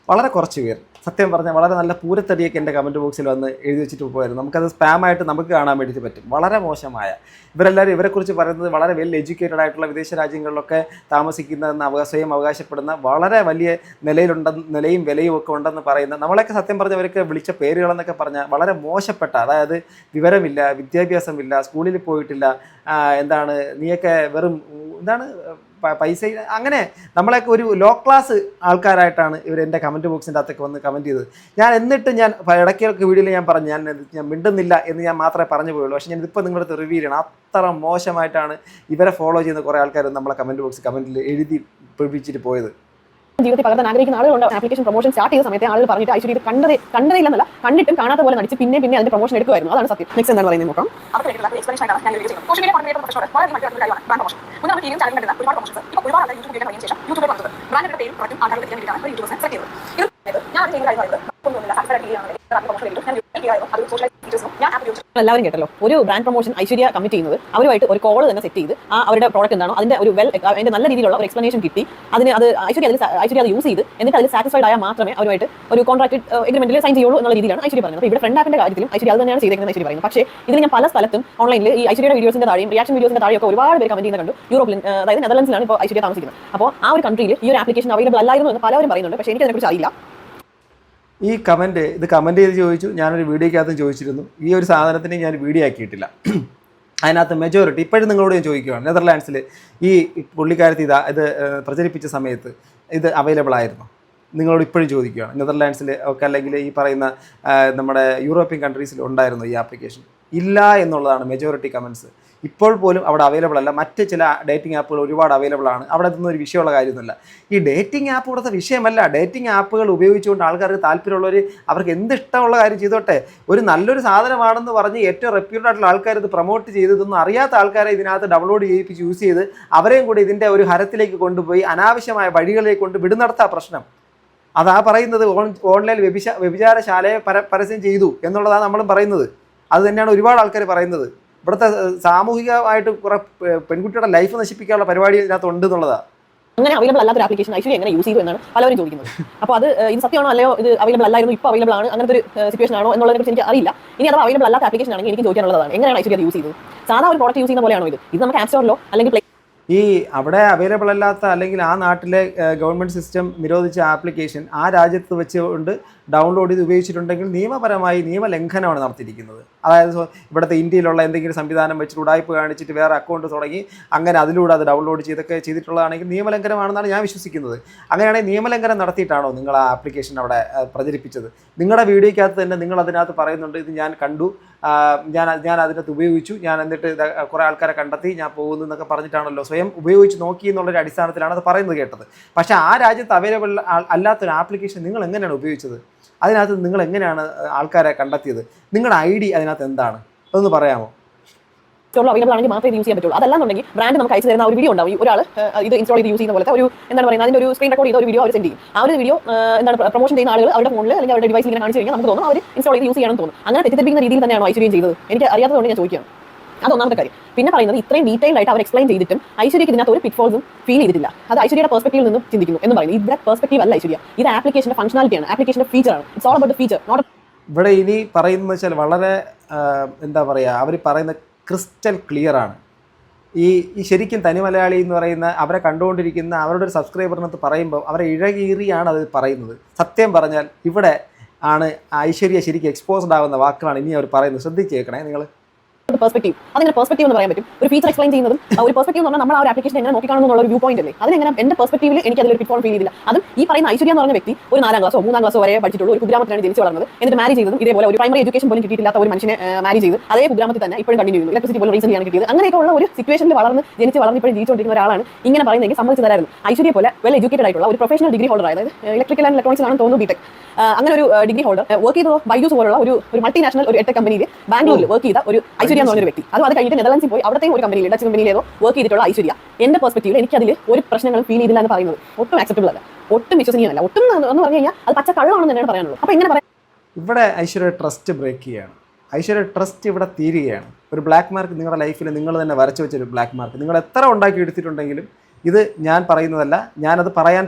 വളരെ കുറച്ച് പേർ സത്യം പറഞ്ഞാൽ വളരെ നല്ല പൂരത്തടിയൊക്കെ എൻ്റെ കമൻറ്റ് ബോക്സിൽ വന്ന് എഴുതി വെച്ചിട്ട് പോയിരുന്നു. നമുക്കത് സ്പാമായിട്ട് നമുക്ക് കാണാൻ വേണ്ടിയിട്ട് പറ്റും. വളരെ മോശമായ ഇവരെല്ലാവരും ഇവരെക്കുറിച്ച് പറയുന്നത് വളരെ വെൽ എഡ്യൂക്കേറ്റഡ് ആയിട്ടുള്ള വിദേശ രാജ്യങ്ങളിലൊക്കെ താമസിക്കുന്നതെന്ന് സ്വയം അവകാശപ്പെടുന്ന വളരെ വലിയ നിലയും വിലയും ഒക്കെ ഉണ്ടെന്ന് പറയുന്ന നമ്മളൊക്കെ സത്യം പറഞ്ഞവർക്ക് വിളിച്ച പേരുകളെന്നൊക്കെ പറഞ്ഞാൽ വളരെ മോശപ്പെട്ട, അതായത് വിവരമില്ല, വിദ്യാഭ്യാസമില്ല, സ്കൂളിൽ പോയിട്ടില്ല, നീയൊക്കെ വെറും പൈസ, അങ്ങനെ നമ്മളെയൊക്കെ ഒരു ലോ ക്ലാസ് ആൾക്കാരായിട്ടാണ് ഇവർ എൻ്റെ കമൻറ്റ് ബോക്സിൻ്റെ അകത്തൊക്കെ വന്ന് കമൻറ്റ് ചെയ്തത്. എന്നിട്ട് ഞാൻ ഇടയ്ക്കൊക്കെ വീഡിയോയിൽ ഞാൻ പറഞ്ഞു ഞാൻ മിണ്ടുന്നില്ല എന്ന് ഞാൻ മാത്രമേ പറഞ്ഞു പോയുള്ളൂ. പക്ഷേ ഞാനിപ്പോൾ നിങ്ങളുടെ അടുത്ത് റിവ്യൂ ചെയ്യണം, അത്ര മോശമായിട്ടാണ് ഇവരെ ഫോളോ ചെയ്യുന്ന കുറേ ആൾക്കാർ നമ്മളെ കമൻറ്റിൽ എഴുതി പിടിപ്പിച്ചിട്ട് പോയത്. ജീവിതത്തിൽ പകർത്താൻ ആഗ്രഹിക്കുന്ന ആളുകളുണ്ട്. ആപ്ലിക്കേഷൻ പ്രൊമോഷൻ സ്റ്റാർട്ട് ചെയ്ത സമയത്ത് ആളുകൾ പറഞ്ഞിട്ട് ഐശ്വര്യ ഇത് കണ്ടതേയില്ലെന്നല്ല, കണ്ടിട്ടും കാണാത്ത പോലെ നടിച്ച് പിന്നെ അതിന്റെ പ്രൊമോഷൻ എടുക്കുമായിരുന്നു. അതാണ് സത്യം. നെക്സ്റ്റ് എന്താണ് പറയുന്നത് നോക്കാം. ഞാൻ എല്ലാവരും കേട്ടല്ലോ, ഒരു ബ്രാൻഡ് പ്രൊമോഷൻ ഐശ്വര്യ കമ്മിറ്റ് ചെയ്യുന്നത് അവരുമായിട്ട് ഒരു കോൾ തന്നെ സെറ്റ് ചെയ്ത് അവരുടെ പ്രോഡക്റ്റ് എന്താണോ അതിന്റെ ഒരു അതിന്റെ നല്ല രീതിയിലുള്ള ഒരു എക്സ്പ്ലനേഷൻ കിട്ടി, അത് ഐശ്വര്യ അത് യൂസ് ചെയ്ത് എന്നിട്ട് അതിൽ സാറ്റിസ്ഫൈഡ് ആയാൽ മാത്രമേ അവരുമായിട്ട് ഒരു കോൺട്രാക്ട് എഗ്രിമെന്റിൽ സൈൻ ചെയ്യുള്ളൂ എന്നുള്ള രീതിയിലാണ് ഐശ്വര്യ പറയുന്നത്. ഇവിടെ ഫ്രണ്ട് ആപ്പിന്റെ കാര്യത്തിലും ഐശ്വര്യ അത് തന്നെയാണ് ചെയ്തേക്കുന്നത് ഐശ്വര്യ പറയുന്നത്. പക്ഷേ ഇതിൽ ഞാൻ പല സ്ഥലത്തും ഓൺലൈനിൽ ഈ ഐശ്വര്യയുടെ വീഡിയോസിന്റെ താഴെയും റിയാക്ഷൻ വീഡിയോസിന്റെ താഴെയൊക്കെ ഒരുപാട് പേര് കമന്റ് ചെയ്യുന്ന കണ്ടു. യൂറോപ്പിൽ, അതായത് നെതർലൻഡ്സിലാണ് ഇപ്പോൾ ഐശ്വര്യ താമസിക്കുന്നത്. അപ്പോൾ ആ ഒരു കൺട്രിയിൽ ഈ ഒരു ആപ്ലിക്കേഷൻ അവൈലബിൾ അല്ലായിരുന്നു എന്ന് പലരും പറയുന്നുണ്ട്. പക്ഷേ എനിക്ക് അതിനെക്കുറിച്ച് അറിയില്ല. ഈ ഇത് കമൻറ്റ് ചെയ്ത് ചോദിച്ചു, ഞാനൊരു വീഡിയോക്കകത്തും ചോദിച്ചിരുന്നു. ഈ ഒരു സാധനത്തിന് ഞാൻ വീഡിയോ ആക്കിയിട്ടില്ല. അതിനകത്ത് മെജോറിറ്റി ഇപ്പോഴും നിങ്ങളോട് ഞാൻ ചോദിക്കുകയാണ്, നെതർലാൻഡ്സിൽ ഈ പുള്ളിക്കാരത്തി ഇത് പ്രചരിപ്പിച്ച സമയത്ത് ഇത് അവൈലബിൾ ആയിരുന്നു? നിങ്ങളോട് ഇപ്പോഴും ചോദിക്കുകയാണ്. നെതർലാൻഡ്സിൽ ഒക്കെ അല്ലെങ്കിൽ ഈ പറയുന്ന നമ്മുടെ യൂറോപ്യൻ കൺട്രീസിൽ ഉണ്ടായിരുന്നു ഈ ആപ്ലിക്കേഷൻ? ഇല്ല എന്നുള്ളതാണ് മെജോറിറ്റി കമൻസ്. ഇപ്പോൾ പോലും അവിടെ അവൈലബിൾ അല്ല. മറ്റ് ചില ഡേറ്റിംഗ് ആപ്പുകൾ ഒരുപാട് അവൈലബിൾ ആണ്. അവിടെ നിന്നൊന്നും ഒരു വിഷയമുള്ള കാര്യമൊന്നുമില്ല. ഈ ഡേറ്റിംഗ് ആപ്പ് ഇവിടുത്തെ വിഷയമല്ല. ഡേറ്റിംഗ് ആപ്പുകൾ ഉപയോഗിച്ചുകൊണ്ട് ആൾക്കാർക്ക് താല്പര്യമുള്ളവർ അവർക്ക് എന്ത് ഇഷ്ടമുള്ള കാര്യം ചെയ്തോട്ടെ. ഒരു നല്ലൊരു സാധനമാണെന്ന് പറഞ്ഞ് ഏറ്റവും റെപ്യൂട്ടഡ് ആയിട്ടുള്ള ആൾക്കാർ ഇത് പ്രൊമോട്ട് ചെയ്തതൊന്നും അറിയാത്ത ആൾക്കാരെ ഇതിനകത്ത് ഡൗൺലോഡ് ചെയ്യിപ്പിച്ച് യൂസ് ചെയ്ത് അവരെയും കൂടി ഇതിൻ്റെ ഒരു ഹരത്തിലേക്ക് കൊണ്ടുപോയി അനാവശ്യമായ വഴികളിലേക്ക് കൊണ്ട് വിടുന്നടത്താ പ്രശ്നം. അതാ പറയുന്നത്. ഓൺലൈൻ വ്യഭിചാരശാലയെ പരസ്യം ചെയ്തു എന്നുള്ളതാണ് നമ്മളും പറയുന്നത്. അത് തന്നെയാണ് ഒരുപാട് ആൾക്കാർ പറയുന്നത്. ഇവിടുത്തെ സാമൂഹികമായിട്ട് കുറെ പെൺകുട്ടിയുടെ ലൈഫ് നശിപ്പിക്കാനുള്ള പരിപാടി ഇതിനകത്ത് ഉണ്ട് എന്നുള്ളതാണ്. അങ്ങനെ അവൈലബിൾ അല്ലാത്ത ആപ്ലിക്കേഷൻ ഐശ്വര്യ എങ്ങനെ യൂസ് ചെയ്തു എന്നാണ് പലരും ചോദിക്കുന്നത്. അപ്പോൾ അത് ഇത് സത്യമാണോ അല്ലയോ, ഇത് അവൈലബിൾ അല്ലായിരുന്നു ഇപ്പോൾ അവൈലബിൾ ആണ്, അങ്ങനത്തെ ഒരു സിറ്റുവേഷൻ ആണോ എന്നുള്ളതിനെ കുറിച്ച് എനിക്ക് അറിയില്ല. ഇനി അത് അവൈലബിൾ അല്ലാത്ത ആപ്ലിക്കേഷൻ ആണെങ്കിൽ എനിക്ക് ചോദിക്കാനുള്ളതാണ്, എങ്ങനെയാണ് ഐശ്വര്യ യൂസ് ചെയ്തത്? സാധാ ഒരു പ്രോഡക്റ്റ് യൂസ് ചെയ്യുന്ന പോലെയാണോ ഇത് നമുക്ക് ആപ്പ് സ്റ്റോറിലോ അല്ലെങ്കിൽ ഈ അവിടെ അവൈലബിൾ അല്ലാത്ത അല്ലെങ്കിൽ ആ നാട്ടിലെ ഗവൺമെൻറ് സിസ്റ്റം നിരോധിച്ച ആപ്ലിക്കേഷൻ ആ രാജ്യത്ത് വെച്ചുകൊണ്ട് ഡൗൺലോഡ് ചെയ്ത് ഉപയോഗിച്ചിട്ടുണ്ടെങ്കിൽ നിയമപരമായി നിയമലംഘനമാണ് നടത്തിയിരിക്കുന്നത്. അതായത് ഇവിടുത്തെ ഇന്ത്യയിലുള്ള എന്തെങ്കിലും സംവിധാനം വെച്ചിട്ട് ഉടായ്പ കാണിച്ചിട്ട് വേറെ അക്കൗണ്ട് തുടങ്ങി അങ്ങനെ അതിലൂടെ അത് ഡൗൺലോഡ് ചെയ്തിട്ടുള്ളതാണെങ്കിൽ നിയമലംഘനമാണെന്നാണ് ഞാൻ വിശ്വസിക്കുന്നത്. അങ്ങനെയാണെങ്കിൽ നിയമലംഘനം നടത്തിയിട്ടാണോ നിങ്ങൾ ആ ആപ്ലിക്കേഷൻ അവിടെ പ്രചരിപ്പിച്ചത്? നിങ്ങളുടെ വീഡിയോയ്ക്കകത്ത് തന്നെ നിങ്ങൾ അതിനകത്ത് പറയുന്നുണ്ട്, ഇത് ഞാൻ കണ്ടു, ഞാൻ അതിനകത്ത് ഉപയോഗിച്ചു, ഞാൻ എന്നിട്ട് കുറേ ആൾക്കാരെ കണ്ടെത്തി, ഞാൻ പോകുന്നു എന്നൊക്കെ പറഞ്ഞിട്ടാണല്ലോ സ്വയം ഉപയോഗിച്ച് നോക്കി എന്നുള്ളൊരു അടിസ്ഥാനത്തിലാണ് അത് പറയുന്നത് കേട്ടത്. പക്ഷേ ആ രാജ്യത്ത് അവൈലബിൾ അല്ലാത്തൊരു ആപ്ലിക്കേഷൻ നിങ്ങൾ എങ്ങനെയാണ് ഉപയോഗിച്ചത്? അതിനകത്ത് നിങ്ങൾ എങ്ങനെയാണ് ആൾക്കാരെ കണ്ടെത്തിയത്? നിങ്ങളുടെ ID അതിനകത്ത് എന്താണ്? അതൊന്ന് പറയാമോ? അവൈലബിൾ ആണെങ്കിൽ മാത്രമേ യൂസ് ചെയ്യാൻ പറ്റുള്ളൂ. അതല്ലാന്നുണ്ടെങ്കിൽ ബ്രാൻഡ് നമുക്ക് അയച്ചു തരുന്ന ഒരു വീഡിയോ ഉണ്ടാവും. ഒരാൾ ഇത് ഇൻസ്റ്റാൾ ചെയ്ത് യൂസ് ചെയ്യുന്ന പോലത്തെ ഒരു എന്താണ് പറയുന്നത്, അതിന്റെ ഒരു സ്ക്രീൻ റെക്കോർഡ് ചെയ്ത ഒരു വീഡിയോ അവർ സെൻഡ് ചെയ്യും. ആ ഒരു വീഡിയോ എന്താണ് പ്രൊമോഷൻ ചെയ്യുന്ന ആളുകൾ അവരുടെ ഫോണിൽ അല്ലെങ്കിൽ അവരുടെ ഡിവൈസിൽ ഇങ്ങനെ കാണിച്ചു കഴിഞ്ഞാൽ നമുക്ക് തോന്നും അവർ ഇൻസ്റ്റാൾ ചെയ്ത് യൂസ് ചെയ്യണമെന്ന് തോന്നും. അങ്ങനെ തെറ്റിദ്ധരിപ്പിക്കുന്ന രീതിയിൽ തന്നെയാണോ ഐശ്വര്യം ചെയ്തത്? എനിക്ക് അറിയാത്തതുകൊണ്ട് ഞാൻ ചോദിക്കുകയാണ്. അതൊന്നാമത്തെ കാര്യം. പിന്നെ പറയുന്നത് ഇത്രയും ഡീറ്റെയിൽ ആയിട്ട് അവർ എക്സ്പ്ലെയിൻ ചെയ്തിട്ടും ഐശ്വര്യക്ക് ഇതിനകത്ത് ഒരു പിറ്റ്ഫോൾസും ഫീൽ ചെയ്തിട്ടില്ല. അത് ഐശ്വര്യയുടെ പെർസ്പെക്റ്റീവിൽ നിന്ന് ചിന്തിക്കുന്നു എന്ന് പറയുന്നത്. ഇത് പെർസ്പെക്റ്റീവ് അല്ല ഐശ്വര്യ, ഇത് ആപ്ലിക്കേഷന്റെ ഫംഗ്ഷനാലിറ്റിയാണ്, ആപ്ലിക്കേഷന്റെ ഫീച്ചറാണ്. It's all about the feature, not. ഇവിടെ ഇനി പറയുന്നത് വെച്ചാൽ വളരെ എന്താ പറയുക, അവർ പറയുന്ന ക്രിസ്റ്റൽ ക്ലിയർ ആണ്. ഈ ശരിക്കും തനി മലയാളി എന്ന് പറയുന്ന അവരെ കണ്ടുകൊണ്ടിരിക്കുന്ന അവരുടെ ഒരു സബ്സ്ക്രൈബറിനകത്ത് പറയുമ്പോൾ അവരെ ഇഴകീറിയാണ് അത് പറയുന്നത്. സത്യം പറഞ്ഞാൽ ഇവിടെ ആണ് ഐശ്വര്യ ശരിക്കും എക്സ്പോസ്ഡ് ആവുന്ന വാക്കുകളാണ് ഇനി അവർ പറയുന്നത്. ശ്രദ്ധിച്ച് കേൾക്കണേ നിങ്ങൾ. പെർസ്പെക്റ്റീവ്, അതിങ്ങനെ പെർസ്പെക്റ്റീവ് എന്ന് പറയാൻ പറ്റും. ഒരു ഫീച്ചർ എക്സ്പ്ലെയിൻ ചെയ്യുന്നതും ഒരു പെർസ്പെക്റ്റീവ് എന്ന് പറഞ്ഞാൽ നമ്മൾ ആ ഒരു ആപ്ലിക്കേഷൻ എങ്ങനെ നോക്കിക്കാണുന്നുള്ള ഒരു വ്യൂ പോയിന്റ് അല്ലേ. അതിനെങ്ങനെ എന്റെ പെർസ്പെക്റ്റീവിൽ എനിക്ക് അതിലൊരു പിറ്റ്ഫോൾ ഫീൽ ചെയ്തില്ല. അതും ഈ പറയുന്ന ഐശ്വര്യ എന്ന് പറഞ്ഞ വ്യക്തി ഒരു 4ാം ക്ലാസോ 3ാം ക്ലാസോ വരെ പഠിച്ചിട്ടുള്ള ഒരു കുഗ്രാമത്തിലാണ് ജനിച്ചു വളർന്നത്. എന്നിട്ട് മാരി ചെയ്തതും ഇതേപോലെ ഒരു പ്രൈമറി എഡ്യൂക്കേഷൻ പോലും കിട്ടിയിട്ടില്ലാത്ത ഒരു മനുഷ്യനെ മാരി ചെയ്ത് അതേ കുഗ്രാമത്തിൽ തന്നെ ഇപ്പോഴും കണ്ടിന്യൂ ചെയ്യുന്നു. ഇലക്ട്രിസിറ്റി പോലും റീസെന്റ് ആണ് കിട്ടിയത്. അങ്ങനെയൊക്കെ ഉള്ള ഒരു സിറ്റുവേഷനിൽ ജനിച്ച് വളർന്ന് ഇപ്പോഴും ജീവിച്ചുകൊണ്ടിരിക്കുന്ന ഒരാളാണ് ഇങ്ങനെ പറയുന്നതെങ്കിൽ സമ്മതിച്ചു തരായിരുന്നു. ഐശ്വര്യ പോലെ വെൽ എഡ്യൂക്കേറ്റഡ് ആയിട്ടുള്ള ഒരു പ്രൊഫഷണൽ ഡിഗ്രി ഹോൾഡർ, അതായത് ഇലക്ട്രിക്കൽ ആൻഡ് ഇലക്ട്രോണിക്സ് ആണ് തോന്നുന്നു ബിടെക്, അങ്ങനെ ഒരു ഡിഗ്രി ഹോൾഡർ വർക്ക് ചെയ്ത ബൈജൂസ് പോലുള്ള ഒരു മൾട്ടിനാഷണൽ ഒരു എട്ട് കമ്പനിയിൽ ബാംഗ്ലൂരിൽ വർക്ക് ചെയ്ത ഒരു ഐശ്വര്യ എന്ന് പറഞ്ഞൊരു വ്യക്തി. അത് കഴിഞ്ഞിട്ട് നെതർലാൻഡ്സിൽ പോയി അവിടത്തെയും ഒരു കമ്പനിയിൽ ഡച്ച് കമ്പനിയിലേതോ വർക്ക് ചെയ്തിട്ടുള്ള ഐശ്വര്യ എന്റെ പെർസ്പെക്റ്റീവിൽ എനിക്ക് അതിൽ ഒരു പ്രശ്നങ്ങളും ഫീൽ ചെയ്തില്ല എന്ന് പറയുന്നത് ഒട്ടും ആക്സെപ്റ്റബിൾ അല്ല, ഒട്ടും വിശ്വസനീയമല്ല. ഒട്ടും എന്ന് പറഞ്ഞു കഴിഞ്ഞാൽ അത് പച്ച കള്ളമാണെന്ന് തന്നെയാണ് പറയാനുള്ളത്. അപ്പോൾ ഇങ്ങനെ പറയാം. ഇവിടെ ഐശ്വര്യ ട്രസ്റ്റ് ബ്രേക്ക് ചെയ്യുകയാണ്. ഐശ്വര്യ ട്രസ്റ്റ് ഇവിടെ തീരുകയാണ്. ഒരു ബ്ലാക്ക് മാർക്ക് നിങ്ങളുടെ ലൈഫിൽ നിങ്ങൾ തന്നെ വരച്ചു വെച്ചൊരു ബ്ലാക്ക് മാർക്ക് നിങ്ങൾ എത്ര ഉണ്ടാക്കി എടുത്തിട്ടുണ്ടെങ്കിലും ഇത് ഞാൻ പറയുന്നതല്ല, ഞാനത് പറയാൻ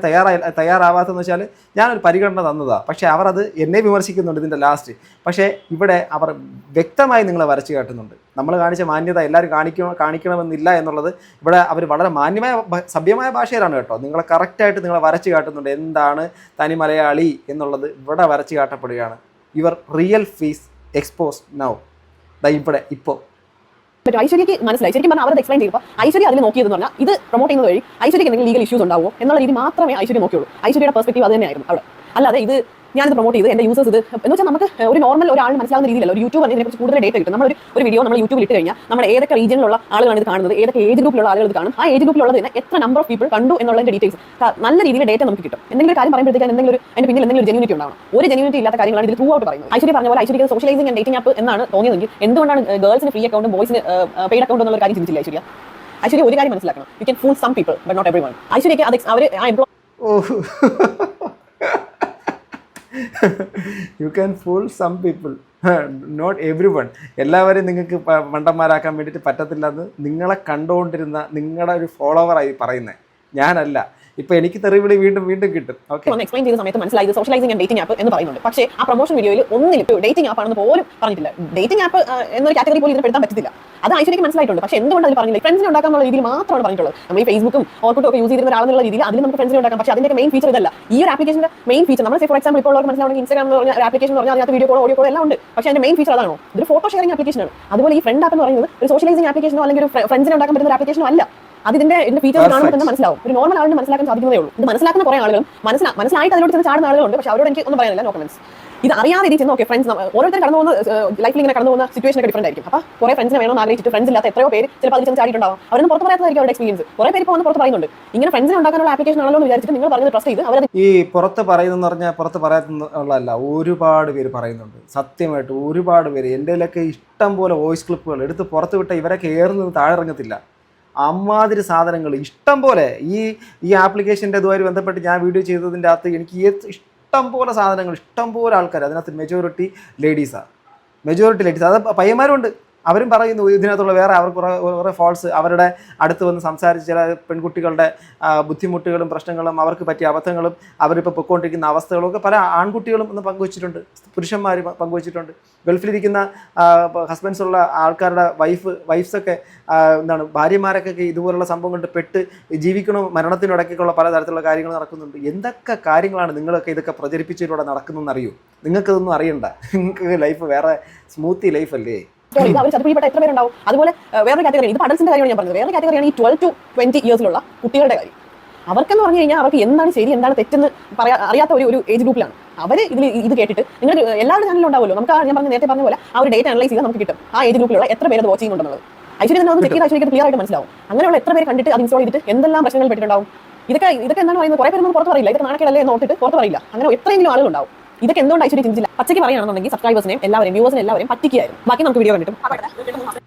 തയ്യാറാവാത്തതെന്ന് വെച്ചാൽ ഞാനൊരു പരിഗണന തന്നതാണ്. പക്ഷേ അവർ അത് എന്നെ വിമർശിക്കുന്നുണ്ട് ഇതിൻ്റെ ലാസ്റ്റ്. പക്ഷേ ഇവിടെ അവർ വ്യക്തമായി നിങ്ങളെ വരച്ച് കാട്ടുന്നുണ്ട്. നമ്മൾ കാണിച്ച മാന്യത എല്ലാവരും കാണിക്കണമെന്നില്ല എന്നുള്ളത് ഇവിടെ അവർ വളരെ മാന്യമായ സഭ്യമായ ഭാഷയിലാണ് കേട്ടോ നിങ്ങളെ കറക്റ്റായിട്ട് നിങ്ങളെ വരച്ച് കാട്ടുന്നുണ്ട്. എന്താണ് തനി മലയാളി എന്നുള്ളത് ഇവിടെ വരച്ച് കാട്ടപ്പെടുകയാണ്. Your real face expose now. ഇവിടെ ഇപ്പോൾ ഐശ്വര്യക്ക് മനസ്സിലായി. ശരിക്കും പറഞ്ഞാൽ അവരത് എക്സ്പ്ലെയിൻ ചെയ്യുമ്പോൾ ഐശ്വര്യ അതിൽ നോക്കിയതെന്ന് പറഞ്ഞാൽ ഇത് പ്രൊമോട്ട് ചെയ്യുന്നത് വഴി ഐശ്വര്യക്ക് എന്തെങ്കിലും ലീഗൽ ഇഷ്യൂസ് ഉണ്ടാവുമോ എന്നുള്ള രീതി മാത്രമേ ഐശ്വര്യ നോക്കിയുള്ളൂ. ഐശ്വര്യയുടെ പെർസ്പെക്റ്റീവ് അത് തന്നെയായിരുന്നു അവിടെ. അല്ലാതെ ഇത് ഞാനിത് പ്രൊമോട്ട് ചെയ്ത് എൻ്റെ യൂസേഴ്സ് ഇത് എന്ന് വെച്ചാൽ നമുക്ക് ഒരു നോർമൽ ഒരാൾ മനസ്സിലാവുന്ന രീതിയിലല്ല. ഒരു യൂട്യൂബർ ഇതിനെക്കുറിച്ച് കൂടുതൽ ഡേറ്റ കിട്ടും. നമ്മൾ ഒരു വീഡിയോ നമ്മൾ യൂട്യൂബിൽ ഇട്ട് കഴിഞ്ഞാൽ നമ്മൾ ഏതൊക്കെ റീജിയനിലുള്ള ആളുകളാണ് ഇത് കാണുന്നത്, ഏതൊക്കെ ഏജ് ഗ്രൂപ്പിലുള്ള ആളുകൾ ഇത് കാണും, ആ ഏജ് ഗ്രൂപ്പിലുള്ളത് തന്നെ എത്ര നമ്പർ ഓഫ് പീപ്പിൾ കണ്ടു എന്നുള്ളതിന്റെ ഡീറ്റെയിൽസ് നല്ല രീതിയിൽ ഡേറ്റ നമുക്ക് കിട്ടും. എന്തെങ്കിലും കാര്യം പറയുമ്പോഴത്തേക്ക് എന്തെങ്കിലും അതിന്റെ പിന്നിൽ എന്തെങ്കിലും ജെന്യൂനിറ്റി ഉണ്ടാവണം. ഒരു ജെന്യൂനിറ്റി ഇല്ലാത്ത കാര്യങ്ങളാണ് ഇതിൽ ത്രൂ ഔട്ട് പറയുന്നത്. ഐശ്വര്യ പറഞ്ഞ പോലെ Aishwarya socialising and dating app എന്നാണ് തോന്നിയതെങ്കിൽ എന്തുകൊണ്ടാണ് ഗേൾസിന് ഫ്രീ അക്കൗണ്ടും ബോയ്സിന് പെയ്ഡ് അക്കൗണ്ട് എന്നുള്ള കാര്യം ചിന്തിച്ചില്ല ഐശ്വര്യ? ഐശ്വര്യ ഒരു കാര്യം മനസ്സിലാക്കണം, you can fool some people but not everyone. ഐശ്വര്യക്ക് അത് അവർ ആ employ You can fool some people not everyone, എല്ലാവരെയും നിങ്ങൾക്ക് മണ്ടന്മാരാക്കാൻ വേണ്ടിയിട്ട് പറ്റത്തില്ലെന്ന് നിങ്ങളെ കണ്ടുകൊണ്ടിരുന്ന നിങ്ങളുടെ ഒരു ഫോളോവറായി പറയുന്നത് ഞാനല്ല. ഇപ്പൊ എനിക്ക് തെറിവിളി വീണ്ടും വീണ്ടും കിട്ടും. ഓക്കെ, എക്സ്പ്ലെയിൻ ചെയ്ത സമയത്ത് മനസ്സിലായത് സോഷ്യലൈസിംഗ് ആൻഡ് ഡേറ്റിംഗ് ആപ്പ് എന്ന് പറയുന്നുണ്ട്. പക്ഷേ ആ പ്രൊമോഷൻ വീഡിയോയിൽ ഒന്നിലും ഡേറ്റിംഗ് ആപ്പ് ആണെന്ന് പോലും പറഞ്ഞിട്ടില്ല. ഡേറ്റിംഗ് ആപ്പ് എന്നൊരു കാറ്റഗറി പോലും ഇതിൽ പെടുത്താൻ പറ്റത്തില്ല. അത് ഐശ്വര്യക്ക് മനസ്സിലായിട്ടുണ്ട്. പക്ഷേ എന്തുകൊണ്ട് അതിൽ പറഞ്ഞില്ല? ഫ്രണ്ട്സിനെ ഉണ്ടാക്കാനുള്ള രീതിയിൽ മാത്രമാണ് പറഞ്ഞിട്ടുള്ളത്. നമ്മൾ ഈ ഫേസ്ബുക്കും ഓർക്കുട്ടും ഒക്കെ യൂസ് ചെയ്യുന്ന ഒരാളെന്നുള്ള രീതിയിൽ അതിൽ നമുക്ക് ഫ്രണ്ട്സിനെ ഉണ്ടാക്കാം. പക്ഷേ അതിന്റെ മെയിൻ ഫീച്ചർ ഇതല്ല. ഈ ഒരു ആപ്ലിക്കേഷന്റെ മെയിൻ ഫീച്ചർ നമ്മൾ ഫോർ എക്സാമ്പിൾ ഇപ്പോൾ ഉള്ളവർക്ക് മനസ്സിലാവുന്ന ഇൻസ്റ്റാഗ്രാം എന്ന് പറഞ്ഞ ആപ്ലിക്കേഷൻ എന്ന് പറഞ്ഞാൽ അതിനകത്ത് വീഡിയോ കോൾ ഓഡിയോ കോൾ എല്ലാം ഉണ്ട്. പക്ഷേ അതിന്റെ മെയിൻ ഫീച്ചർ അതാണോ? ഇതൊരു ഫോട്ടോ ഷെയറിംഗ് ആപ്ലിക്കേഷൻ ആണ്. അതുപോലെ ഈ ഫ്രണ്ട് ആപ്പ് എന്ന് പറയുന്നത് ഒരു സോഷ്യലൈസിംഗ് ആപ്ലിക്കേഷനോ അല്ലെങ്കിൽ ഒരു ഫ്രണ്ട്സിനെ ഉണ്ടാക്കാൻ പറ്റുന്ന ഒരു ആപ്ലിക്കേഷനോ അല്ല. അതിന്റെ ഫീച്ചേഴ്സ് കാണുമ്പോൾ തന്നെ മനസ്സിലാവും. ഒരു നോർമൽ ആളിന് മനസ്സിലാക്കാൻ സാധിക്കുന്നതേ ഉള്ളൂ. ഇത് മനസ്സിലാക്കുന്ന കുറേ ആളുകളും മനസ്സിലായിട്ട് അതിലോട്ട് ചെന്ന് ചാടുന്ന ആളുകളുണ്ട്. പക്ഷേ അവരോട് എനിക്ക് ഒന്നും പറയാനില്ല, നോ കമന്റ്സ്. ഇത് അറിയാതെ ഇരിക്കുന്ന ഓക്കെ ഫ്രണ്ട്സ് ഓരോരുത്തരും കടന്നു പോകുന്ന ലൈഫിൽ ഇങ്ങനെ കടന്നു പോകുന്ന സിറ്റുവേഷൻ ഒക്കെ ഡിഫറെന്റ് ആയിരിക്കും. അപ്പോൾ കുറേ ഫ്രണ്ട്സിനെ വേണമെന്ന് ആഗ്രഹിച്ചിട്ട് ഫ്രണ്ട്സ് ഇല്ലാത്ത എത്രയോ പേര് ചിലപ്പോൾ അതിൽ ചെന്ന് ചാടിയിട്ടുണ്ടാവും. അവരൊന്നും പുറത്ത് പറയാത്തതായിരിക്കും അവരുടെ എക്സ്പീരിയൻസ്. കുറേ പേര് ഇപ്പോൾ പുറത്ത് പറയുന്നുണ്ട്. ഇങ്ങനെ ഫ്രണ്ട്സിനെ ഉണ്ടാക്കാനുള്ള ആപ്ലിക്കേഷൻ ആണല്ലോ എന്ന് വിചാരിച്ചിട്ട് നിങ്ങൾ പറഞ്ഞത് ട്രസ്റ്റ് ചെയ്ത് അവരത് ഈ പുറത്ത് പറയുന്നതെന്ന് പറഞ്ഞാൽ പുറത്ത് പറയാത്തുള്ളതല്ല, ഒരുപാട് പേര് പറയുന്നുണ്ട്. സത്യമായിട്ട് ഒരുപാട് പേര്. എൻ്റെ ഇഷ്ടം പോലെ വോയിസ് ക്ലിപ്പുകൾ എടുത്ത് പുറത്ത് വിട്ട ഇവരൊക്കെ ഏറുന്നത് താഴെ ഇറങ്ങത്തില്ല. അമ്മാതിരി സാധനങ്ങൾ ഇഷ്ടം പോലെ ഈ ആപ്ലിക്കേഷൻ്റെ ഇതുമായി ബന്ധപ്പെട്ട് ഞാൻ വീഡിയോ ചെയ്തതിൻ്റെ അകത്ത് എനിക്ക് ഇഷ്ടം പോലെ സാധനങ്ങൾ, ഇഷ്ടം പോലെ ആൾക്കാർ, അതിനകത്ത് മെജോറിറ്റി ലേഡീസ്, അത് പയ്യന്മാരുണ്ട്. അവരും പറയുന്നു ഇതിനകത്തുള്ള വേറെ അവർക്ക് കുറേ ഫോൾസ്, അവരുടെ അടുത്ത് വന്ന് സംസാരിച്ച് ചില പെൺകുട്ടികളുടെ ബുദ്ധിമുട്ടുകളും പ്രശ്നങ്ങളും അവർക്ക് പറ്റിയ അബദ്ധങ്ങളും അവരിപ്പോൾ പൊയ്ക്കൊണ്ടിരിക്കുന്ന അവസ്ഥകളും ഒക്കെ പല ആൺകുട്ടികളും ഇന്ന് പങ്കുവച്ചിട്ടുണ്ട്, പുരുഷന്മാർ പങ്കുവച്ചിട്ടുണ്ട്. ഗൾഫിലിരിക്കുന്ന ഹസ്ബൻഡ്സ് ഉള്ള ആൾക്കാരുടെ വൈഫ്സൊക്കെ ഭാര്യമാരൊക്കെ ഇതുപോലുള്ള സംഭവങ്ങളിൽ പെട്ട് ജീവിക്കണോ മരണത്തിനിടയ്ക്കുള്ള പലതരത്തിലുള്ള കാര്യങ്ങൾ നടക്കുന്നുണ്ട്. എന്തൊക്കെ കാര്യങ്ങളാണ് നിങ്ങളൊക്കെ ഇതൊക്കെ പ്രചരിപ്പിച്ചതിലൂടെ നടക്കുന്നതെന്ന് അറിയൂ? നിങ്ങൾക്കിതൊന്നും അറിയണ്ട. നിങ്ങൾക്ക് ലൈഫ് വേറെ സ്മൂത്തി ലൈഫല്ലേ? ഇത് അവർ ചതുപ്പിൽപ്പെട്ട എത്ര പേരുണ്ടാവും. അതുപോലെ വേറെ കാറ്റഗറി, ഇത് അഡൽസിന്റെ കാര്യമാണ് ഞാൻ പറഞ്ഞത്. വേറെ കാറ്റഗറിയാണ് ഈ 12 to 20 ഇയേഴ്സിലുള്ള കുട്ടികളുടെ കാര്യം. അവർക്കെന്ന് പറഞ്ഞു കഴിഞ്ഞാൽ അവർക്ക് എന്താണ് ശരി എന്താണ് തെറ്റെന്ന് അറിയാത്ത ഒരു ഏജ് ഗ്രൂപ്പിലാണ് അവർ ഇത് കേട്ടിട്ട്. നിങ്ങൾ എല്ലാവരുടെ ചാനലും ഉണ്ടാവുമല്ലോ, നമുക്ക് ഞാൻ നേരത്തെ പറഞ്ഞ പോലെ ആ ഒരു ഡേറ്റ അനലൈസ് ചെയ്താൽ നമുക്ക് കിട്ടും ആ ഏജ് ഗ്രൂപ്പിലുള്ള എത്ര പേര് അത് വാച്ച് ചെയ്യുന്നുണ്ടെന്നുള്ളത്. ഐശ്വര്യ തന്നെ ഒന്ന് ചെക്ക് ചെയ്ത് ഐശ്വര്യക്ക് ക്ലിയർ ആയിട്ട് മനസ്സിലാവും. അങ്ങനെയുള്ള എത്ര പേര് കണ്ടിട്ട് അത് ഇൻസ്റ്റാൾ ചെയ്തിട്ട് എന്തെല്ലാം പ്രശ്നങ്ങൾ പെട്ടിട്ടുണ്ടാവും. ഇതൊക്കെ എന്താണ് പറയുന്നത്? കുറേ പേരൊന്നും പുറത്ത് പറയില്ല. ഇതൊക്കെ നാണക്കേടല്ലേ എന്ന് ഓർത്തിട്ട് പുറത്ത് പറയില്ല. അങ്ങനെ എത്രയെങ്കിലും ആളുകളുണ്ടാവും. ഇതൊക്കെ എന്തുകൊണ്ട് ഐശ്വര്യ ചിന്തിച്ചില്ല? പച്ചയ്ക്ക് പറയുകയാണെന്നുണ്ടെങ്കിൽ സബ്സ്ക്രൈബേഴ്സിനെയും എല്ലാവരെയും വ്യൂവേഴ്സിനെ എല്ലാവരെയും പറ്റിക്കുകയായിരുന്നു. ബാക്കി നമുക്ക് വീഡിയോ കണ്ടിട്ടും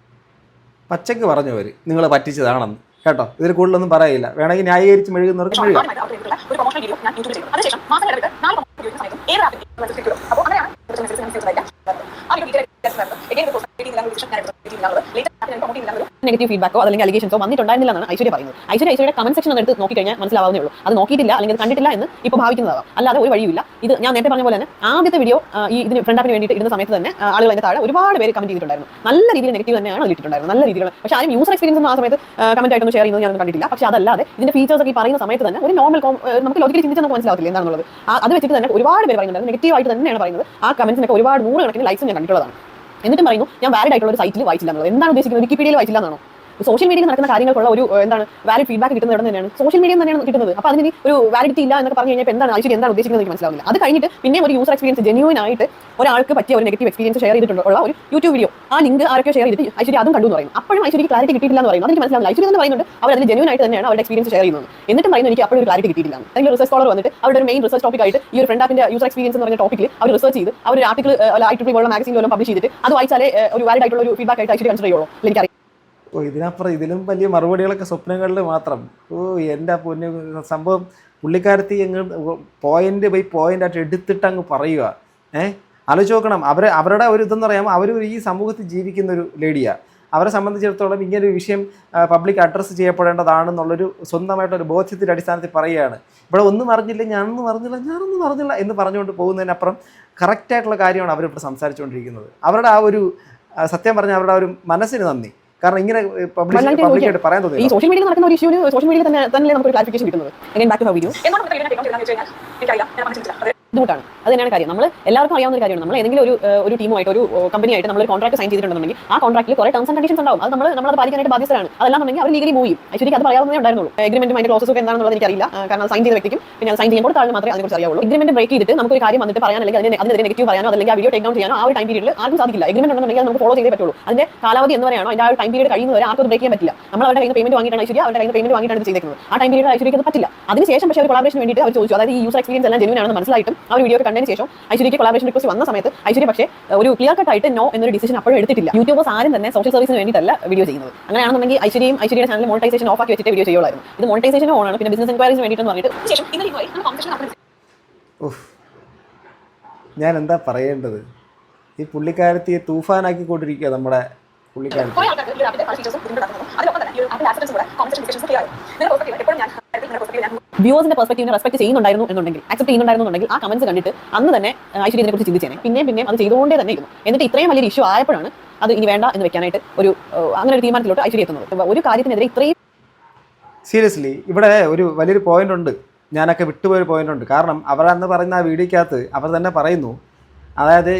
പച്ചയ്ക്ക് പറഞ്ഞവർ നിങ്ങൾ പറ്റിച്ചതാണെന്ന് കേട്ടോ. ഇതിൽ കൂടുതലൊന്നും പറയില്ല. വേണമെങ്കിൽ ന്യായീകരിച്ച് മെഴുകുന്നവർക്ക് മെഴുകാം. നെഗറ്റീവ് ഫീഡ്ബാക്കോ അല്ലെങ്കിൽ അലിഗേഷൻസോ വന്നിട്ടുണ്ടായിരുന്നില്ല എന്നാണ് ഐശ്വര്യ പറയുന്നത്. ഐശ്വര്യയുടെ കമന്റ് സെക്ഷൻ ഒന്ന് എടുത്ത് നോക്കിക്കഴിഞ്ഞാൽ മനസ്സിലാവുന്നേ ഉള്ളൂ. അത് നോക്കിയിട്ടില്ല അല്ലെങ്കിൽ കണ്ടിട്ടില്ല എന്ന് ഇപ്പോൾ ഭാവിക്കുന്നതാവാം. അല്ലാതെ ഒരു വഴിയില്ല. ഇത് ഞാൻ നേരത്തെ പറഞ്ഞ പോലെ തന്നെ ആദ്യത്തെ വീഡിയോ ഇതിന് ഫ്രണ്ട് ആപ്പിന് വേണ്ടിയിട്ട് ഇടുന്ന സമയത്ത് തന്നെ ആളുകൾ അതിന്റെ താഴെ ഒരുപാട് പേര് കമന്റ് ചെയ്തിട്ടുണ്ടായിരുന്നു. നല്ല രീതിയിൽ നെഗറ്റീവ് തന്നെയാണ് അതിലിട്ടുണ്ടായിരുന്നത്, നല്ല രീതിയിൽ. പക്ഷേ ആരും യൂസർ എക്സ്പീരിയൻസ് ഒന്നും ആ സമയത്ത് കമന്റ് ആയിട്ടൊന്നും ഷെയർ ചെയ്യുന്നത് ഞാനൊന്നും കണ്ടിട്ടില്ല. പക്ഷേ അതല്ലാതെ ഇതിന്റെ ഫീച്ചേഴ്സ് ഒക്കെ പറയുന്ന സമയത്ത് തന്നെ ഒരു നോർമൽ നമുക്ക് ലോജിക്കലി ചിന്തിച്ചാൽ നമുക്ക് മനസ്സിലാവില്ല എന്താണെന്നുള്ളത്. അത് വെച്ചിട്ട് തന്നെ ഒരുപാട് പേര് പറയുന്നുണ്ടായിരുന്നു. നെഗറ്റീവ് ആയിട്ട് തന്നെയാണ് പറയുന്നത്. ആ കമന്റ്സിനൊക്കെ ഒരുപാട് 100 കണക്കിന് ലൈക്സ് ഞാൻ കണ്ടിട്ടുള്ളതാണ്. എന്നിട്ടും പറയുന്നു ഞാൻ വാലിഡ് ആയിട്ടുള്ള ഒരു സൈറ്റിൽ വായിച്ചില്ല എന്നുള്ളത്. എന്താണ് ഉദ്ദേശിക്കുന്നത്? വിക്കിപീഡിയയിൽ വായിച്ചില്ല എന്നാണോ? സോഷ്യൽ മീഡിയയിൽ നടക്കുന്ന കാര്യങ്ങൾക്കുള്ള ഒരു വാലിഡ് ഫീഡ്ബാക്ക് കിട്ടുന്നത് ഇവിടെ തന്നെയാണ്, സോഷ്യൽ മീഡിയ തന്നെയാണ് കിട്ടുന്നത്. അപ്പോൾ അതിന് ഒരു വാലിഡിറ്റി ഇല്ല എന്നൊക്കെ പറഞ്ഞു കഴിഞ്ഞാൽ എന്താണ് ഐശ്വര്യ എന്താണ് ഉദ്ദേശിക്കുന്നത് എനിക്ക് മനസ്സിലാവില്ല. അത് കഴിഞ്ഞിട്ട് പിന്നെ ഒരു യൂസർ എക്സ്പീരിയൻസ് ജെന്യൂൻ ആയിട്ട് ഒരാൾക്ക് പറ്റിയ ഒരു നെഗറ്റീവ് എക്സ്പീരിയൻസ് ഷെയർ ചെയ്തിട്ടുള്ള ഒരു യൂട്യൂബ് വീഡിയോ, ആ ലിങ്ക് ആരൊക്കെ ഷെയർ ചെയ്തിട്ട് ഐശ്വര്യ അതും കണ്ടു എന്ന് പറയും. അപ്പോഴും ഐശ്വര്യക്ക് ക്ലാരിറ്റി കിട്ടിയിട്ടില്ല എന്ന് പറയുന്നത്. അതിന് മനസ്സിലാവില്ല. ഐശ്വര്യ എന്ന് പറയുന്നുണ്ട് അവർ അതിൽ ജെന്യൂൻ ആയിട്ട് തന്നെയാണ് അവരുടെ എക്സ്പീരിയൻസ് ഷെയർ ചെയ്യുന്നത്. എന്നിട്ടും പറയുന്നത് എനിക്ക് അപ്പോഴും ഒരു ക്ലാരിറ്റി കിട്ടിയിട്ടില്ല. അല്ലെങ്കിൽ റിസർച്ച് സ്കോളർ വന്നിട്ട് അവരുടെ ഒരു മെയിൻ റിസർച്ച് ടോപ്പിക് ആയിട്ട് ഈ ഒരു ഫ്രണ്ട് ആപ്പിന്റെ യൂസർ എക്സ്പീരിയൻസ് എന്ന് പറഞ്ഞ ടോപ്പിക്കിൽ അവർ റിസർച്ച് ചെയ്ത് അവർ ഒരു ആർട്ടിക്കിൾ IEEE പോലുള്ള മാഗസിനിലും പബ്ലിഷ് ചെയ്തിട്ട് അത് വായിച്ചാലേ ഒരു വാലിഡ് ആയിട്ടുള്ള ഒരു ഫീഡ്ബാക്ക് ആയിട്ട് ഐശ്വര്യ കൺസിഡർ ചെയ്യുള്ളൂ. എനിക്കറിയാം. ഇതിനപ്പുറം ഇതിലും വലിയ മറുപടികളൊക്കെ സ്വപ്നങ്ങളിൽ മാത്രം. എൻ്റെ പൊന്നു സംഭവം പുള്ളിക്കാരത്തി അങ്ങ് പോയിന്റ് ബൈ പോയിന്റ് ആയിട്ട് എടുത്തിട്ട് അങ്ങ് പറയുക. ആലോചിച്ച് നോക്കണം. അവരുടെ ഒരു ഇതെന്ന് പറയുമ്പോൾ അവർ ഈ സമൂഹത്തിൽ ജീവിക്കുന്ന ഒരു ലേഡിയാണ്. അവരെ സംബന്ധിച്ചിടത്തോളം ഇങ്ങനൊരു വിഷയം പബ്ലിക് അഡ്രസ്സ് ചെയ്യപ്പെടേണ്ടതാണെന്നുള്ളൊരു സ്വന്തമായിട്ടൊരു ബോധ്യത്തിൻ്റെ അടിസ്ഥാനത്തിൽ പറയുകയാണ്. ഇവിടെ ഒന്നും അറിഞ്ഞില്ല, ഞാനൊന്നും അറിഞ്ഞില്ല എന്ന് പറഞ്ഞുകൊണ്ട് പോകുന്നതിനപ്പുറം കറക്റ്റായിട്ടുള്ള കാര്യമാണ് അവരിവിടെ സംസാരിച്ചുകൊണ്ടിരിക്കുന്നത്. അവരുടെ ആ ഒരു സത്യം പറഞ്ഞാൽ അവരുടെ ആ ഒരു മനസ്സിന് നന്ദി. കാരണം ഇങ്ങനെ പബ്ലിക്കായിട്ട് പറയാൻ തോന്നി. ഈ സോഷ്യൽ മീഡിയയിൽ നടക്കുന്ന ഒരു ഇഷ്യൂന് സോഷ്യൽ മീഡിയയിൽ തന്നെ നമുക്ക് ക്ലാരിഫിക്കേഷൻ കിട്ടുന്നത്. അഗൈൻ ബാക്ക് ടു വീഡിയോ ബുദ്ധിമുട്ടാണ്. അത് തന്നെയാണ് കാര്യം. നമ്മൾ എല്ലാവർക്കും അറിയാവുന്ന ഒരു കാര്യമാണ്. നമ്മൾ ഏതെങ്കിലും ഒരു ടീമുമായിട്ട് ഒരു കമ്പനിയായിട്ട് നമ്മൾ ഒരു കോൺട്രാക്ട് സൈൻ ചെയ്തിട്ടുണ്ടെങ്കിൽ ആ കോൺട്രാക്റ്റിൽ കുറേ ടേംസ് ആൻഡ് കണ്ടീഷൻസ് ഉണ്ടാവും. അത് നമ്മളത് പാലിക്കാനായിട്ട് ബാധ്യസ്ഥരാണ്. അതല്ലാന്നുണ്ടെങ്കിൽ അവർ ലീഗലി മൂവ് ചെയ്യും. ഐശ്വര്യക്ക് അത് പറയാവുന്നേ ഉണ്ടായിരുന്നുള്ളൂ. എഗ്രിമെന്റും അതിന്റെ ക്ലോസസ് ഒക്കെ എന്താണെന്നുള്ളത് എനിക്കറിയില്ല. കാരണം സൈൻ ചെയ്ത വ്യക്തിക്കും പിന്നെ സൈൻ ചെയ്യുമ്പോൾ താഴെ മാത്രമേ അതിനെക്കുറിച്ച് അറിയാവുള്ളൂ. എഗ്രിമെന്റ് ബ്രേക്ക് ചെയ്തിട്ട് നമുക്ക് ഒരു കാര്യം വന്നിട്ട് പറയാനോ അല്ലെങ്കിൽ അതിനെതിരെ നെഗറ്റീവ് പറയാനോ അല്ലെങ്കിൽ ആ വീഡിയോ ടേക്ക് ഡൗൺ ചെയ്യാനോ ആ ഒരു ടൈം പീരീഡിൽ ആർക്കും സാധിക്കില്ല. എഗ്രിമെന്റ് ഉണ്ടെന്നുണ്ടെങ്കിൽ നമുക്ക് ഫോളോ ചെയ്തേ പറ്റുള്ളൂ. അതിന്റെ കാലാവധി എന്ന് പറയാനോ അതിന്റെ ആ ഒരു ടൈം പീരീഡ് കഴിയുന്നവരെ ആർക്കും ബ്രേക്ക് ചെയ്യാൻ പറ്റില്ല. നമ്മൾ അവരുടെ കയ്യിൽ പേയ്മെന്റ് വാങ്ങിയിട്ടാണ് ഐശ്വര്യ അവരുടെ കയ്യിൽ പേയ്മെന്റ് വാങ്ങിയിട്ടാണ് ചെയ്തേക്കുന്നത്. ആ ടൈം പീരീഡ് ഐശ്വര്യക്ക് അത് പറ്റില്ല. അതിനുശേഷം പക്ഷേ ഒരു കൊളാബറേഷൻ വേണ്ടിയിട്ട് അവർ ചോദിച്ചു. അതായത് ഈ യൂസർ എക്സ്പീരിയൻസ് എല്ലാം ജെന്യൂൻ ആണെന്ന് മനസ്സിലായിട്ടും ആ ഒരു വീഡിയോ കണ്ടതിന് ശേഷം ഐശ്വര്യക്ക് കൊളാബറേഷൻ റിക്വസ്റ്റ് വന്ന സമയത്ത് ഐശ്വര്യ പക്ഷേ ഒരു ക്ലിയർ കട്ട് ആയിട്ട് നോ എന്നൊരു ഡിസിഷൻ അപ്പോഴും എടുത്തിട്ടില്ല. യൂട്യൂബേഴ്സ് ആരും തന്നെ സോഷ്യൽ സർവീസിന് വേണ്ടിയിട്ടല്ല വീഡിയോ ചെയ്യുന്നത്. അങ്ങനെയാണെന്നുണ്ടെങ്കിൽ ഐശ്വര്യയുടെ ചാനൽ മോണിറ്റൈസേഷൻ ഓഫ് ആക്കി വെച്ചിട്ട് വീഡിയോ ചെയ്യുള്ളായിരുന്നു. ഇത് മോണിറ്റൈസേഷൻ ഓൺ ആണ്, പിന്നെ ബിസിനസ് എൻക്വയറീസിന് വേണ്ടിയിട്ടെന്ന് പറഞ്ഞിട്ട് ഞാൻ എന്താ പറയേണ്ടത്? ഈ പുള്ളിക്കാരത്തിയെ തൂഫാനാക്കിക്കൊണ്ടിരിക്കുക നമ്മുടെ പുള്ളിക്കാരത്തി. വ്യൂവേഴ്സിന്റെ പെർസ്പെക്റ്റീവിനെ റെസ്പെക്ട് ചെയ്യുന്നുണ്ടായിരുന്നു എന്നുണ്ടെങ്കിൽ, അക്സെപ്റ്റ് ചെയ്യുന്നുണ്ടായിരുന്നുണ്ടെങ്കിൽ ആ കമന്റ്സ് കണ്ടിട്ട് അന്ന് തന്നെ ഐശ്വര്യ ഇതിനെക്കുറിച്ച് ചിന്തിച്ചേനെ. പിന്നെയും അത് ചെയ്തുകൊണ്ടേ തന്നെ ഇരുന്നു. എന്നിട്ട് ഇത്രയും വലിയൊരു ഇഷ്യൂ ആയപ്പോഴാണ് അത് ഇനി വേണ്ട എന്ന് വെക്കാനായിട്ട് അങ്ങനെ ഒരു തീരുമാനത്തിലോട്ട് ഐശ്വര്യ എത്തുന്നത്. ഒരു കാര്യത്തിനെതിരെ ഇത്രയും സീരിയസ്ലി ഇവിടെ ഒരു വലിയൊരു പോയിന്റ് ഉണ്ട്, ഞാനൊക്കെ വിട്ടുപോയൊരു പോയിന്റ് ഉണ്ട്. കാരണം അവർ അന്ന് പറയുന്ന ആ വീഡിയോക്കകത്ത് അവർ തന്നെ പറയുന്നു, അതായത്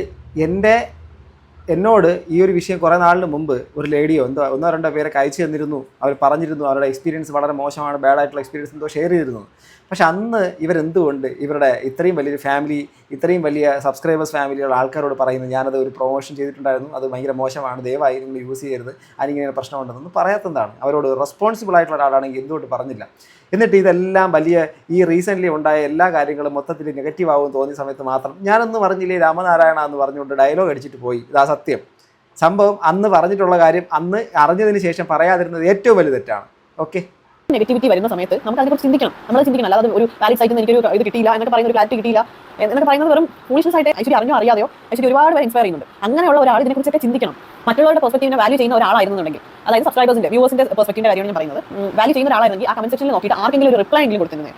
എന്നോട് ഈ ഒരു വിഷയം കുറേ നാളിന് മുമ്പ് ഒരു ലേഡിയോ ഒന്നോ രണ്ടോ പേരൊക്കെ അയച്ചു തന്നിരുന്നു. അവർ പറഞ്ഞിരുന്നു അവരുടെ എക്സ്പീരിയൻസ് വളരെ മോശമാണ്, ബാഡായിട്ടുള്ള എക്സ്പീരിയൻസ് എന്തോ ഷെയർ ചെയ്തിരുന്നു. പക്ഷെ അന്ന് ഇവരെന്തുകൊണ്ട് ഇവരുടെ ഇത്രയും വലിയൊരു ഫാമിലി, ഇത്രയും വലിയ സബ്സ്ക്രൈബേഴ്സ് ഫാമിലിയുള്ള ആൾക്കാരോട് പറയുന്നു ഞാനത് ഒരു പ്രൊമോഷൻ ചെയ്തിട്ടുണ്ടായിരുന്നു, അത് ഭയങ്കര മോശമാണ്, ദയവായി നിങ്ങൾ യൂസ് ചെയ്യരുത്, അതിങ്ങനെ പ്രശ്നമുണ്ടെന്നൊന്നും പറയാത്തതാണ്. അവരോട് റെസ്പോൺസിബിൾ ആയിട്ടുള്ള ഒരാളാണെങ്കിൽ എന്തുകൊണ്ട് പറഞ്ഞില്ല? എന്നിട്ട് ഇതെല്ലാം വലിയ ഈ റീസെൻ്റ്ലി ഉണ്ടായ എല്ലാ കാര്യങ്ങളും മൊത്തത്തിൽ നെഗറ്റീവ് ആകുമെന്ന് തോന്നിയ സമയത്ത് മാത്രം ഞാനൊന്നും പറഞ്ഞില്ലേ രാമനാരായണ എന്ന് പറഞ്ഞുകൊണ്ട് ഡയലോഗ് അടിച്ചിട്ട് പോയി. ഇതാ സത്യം സംഭവം. അന്ന് പറഞ്ഞിട്ടുള്ള കാര്യം അന്ന് അറിഞ്ഞതിന് ശേഷം പറയാതിരുന്നത് ഏറ്റവും വലിയ തെറ്റാണ്. ഓക്കെ, നെഗറ്റിവിറ്റി വരുന്ന സമയത്ത് നമുക്ക് അതിനെക്കുറിച്ച് ചിന്തിക്കണം, നമ്മൾ ചിന്തിക്കണം. അല്ലാതെ ഒരു വാലിഡ് സൈറ്റിൽ നിന്ന് എനിക്കൊരു ഇത് കിട്ടിയില്ല എന്നൊക്കെ പറയുന്ന ഒരു ക്ലാരിറ്റി കിട്ടിയില്ല എന്നൊക്കെ പറയുന്നത് വെറും ഫൂളിഷ്നസ് ആയിട്ട് ഐശ്വര്യ അറിഞ്ഞോ അറിയാതെയോ ഐശ്വര്യ ഒരുപാട് പേര് ഇൻസ്പയർ ചെയ്യുന്നുണ്ട്. അങ്ങനെയുള്ള ഒരാൾ ഇതിനെക്കുറിച്ചൊക്കെ ചിന്തിക്കണം. മറ്റുള്ളവരുടെ പെർസ്പെക്റ്റീവിനെ വാല്യൂ ചെയ്യുന്ന ഒരാളായിരുന്നുണ്ടെങ്കിൽ, അതായത് സബ്സ്ക്രൈബേഴ്സിന്റെ വ്യൂവേഴ്സിന്റെ പെർസ്പെക്റ്റീവിന്റെ കാര്യമാണ് ഞാൻ പറയുന്നത്, വാല്യൂ ചെയ്യുന്ന ഒരാളായിരുന്നെങ്കിൽ ആ കമന്റ് സെക്ഷനിൽ നോക്കിയിട്ട് ആർക്കെങ്കിലും ഒരു റിപ്ലൈ എങ്കിലും കൊടുത്തിരുന്നത്.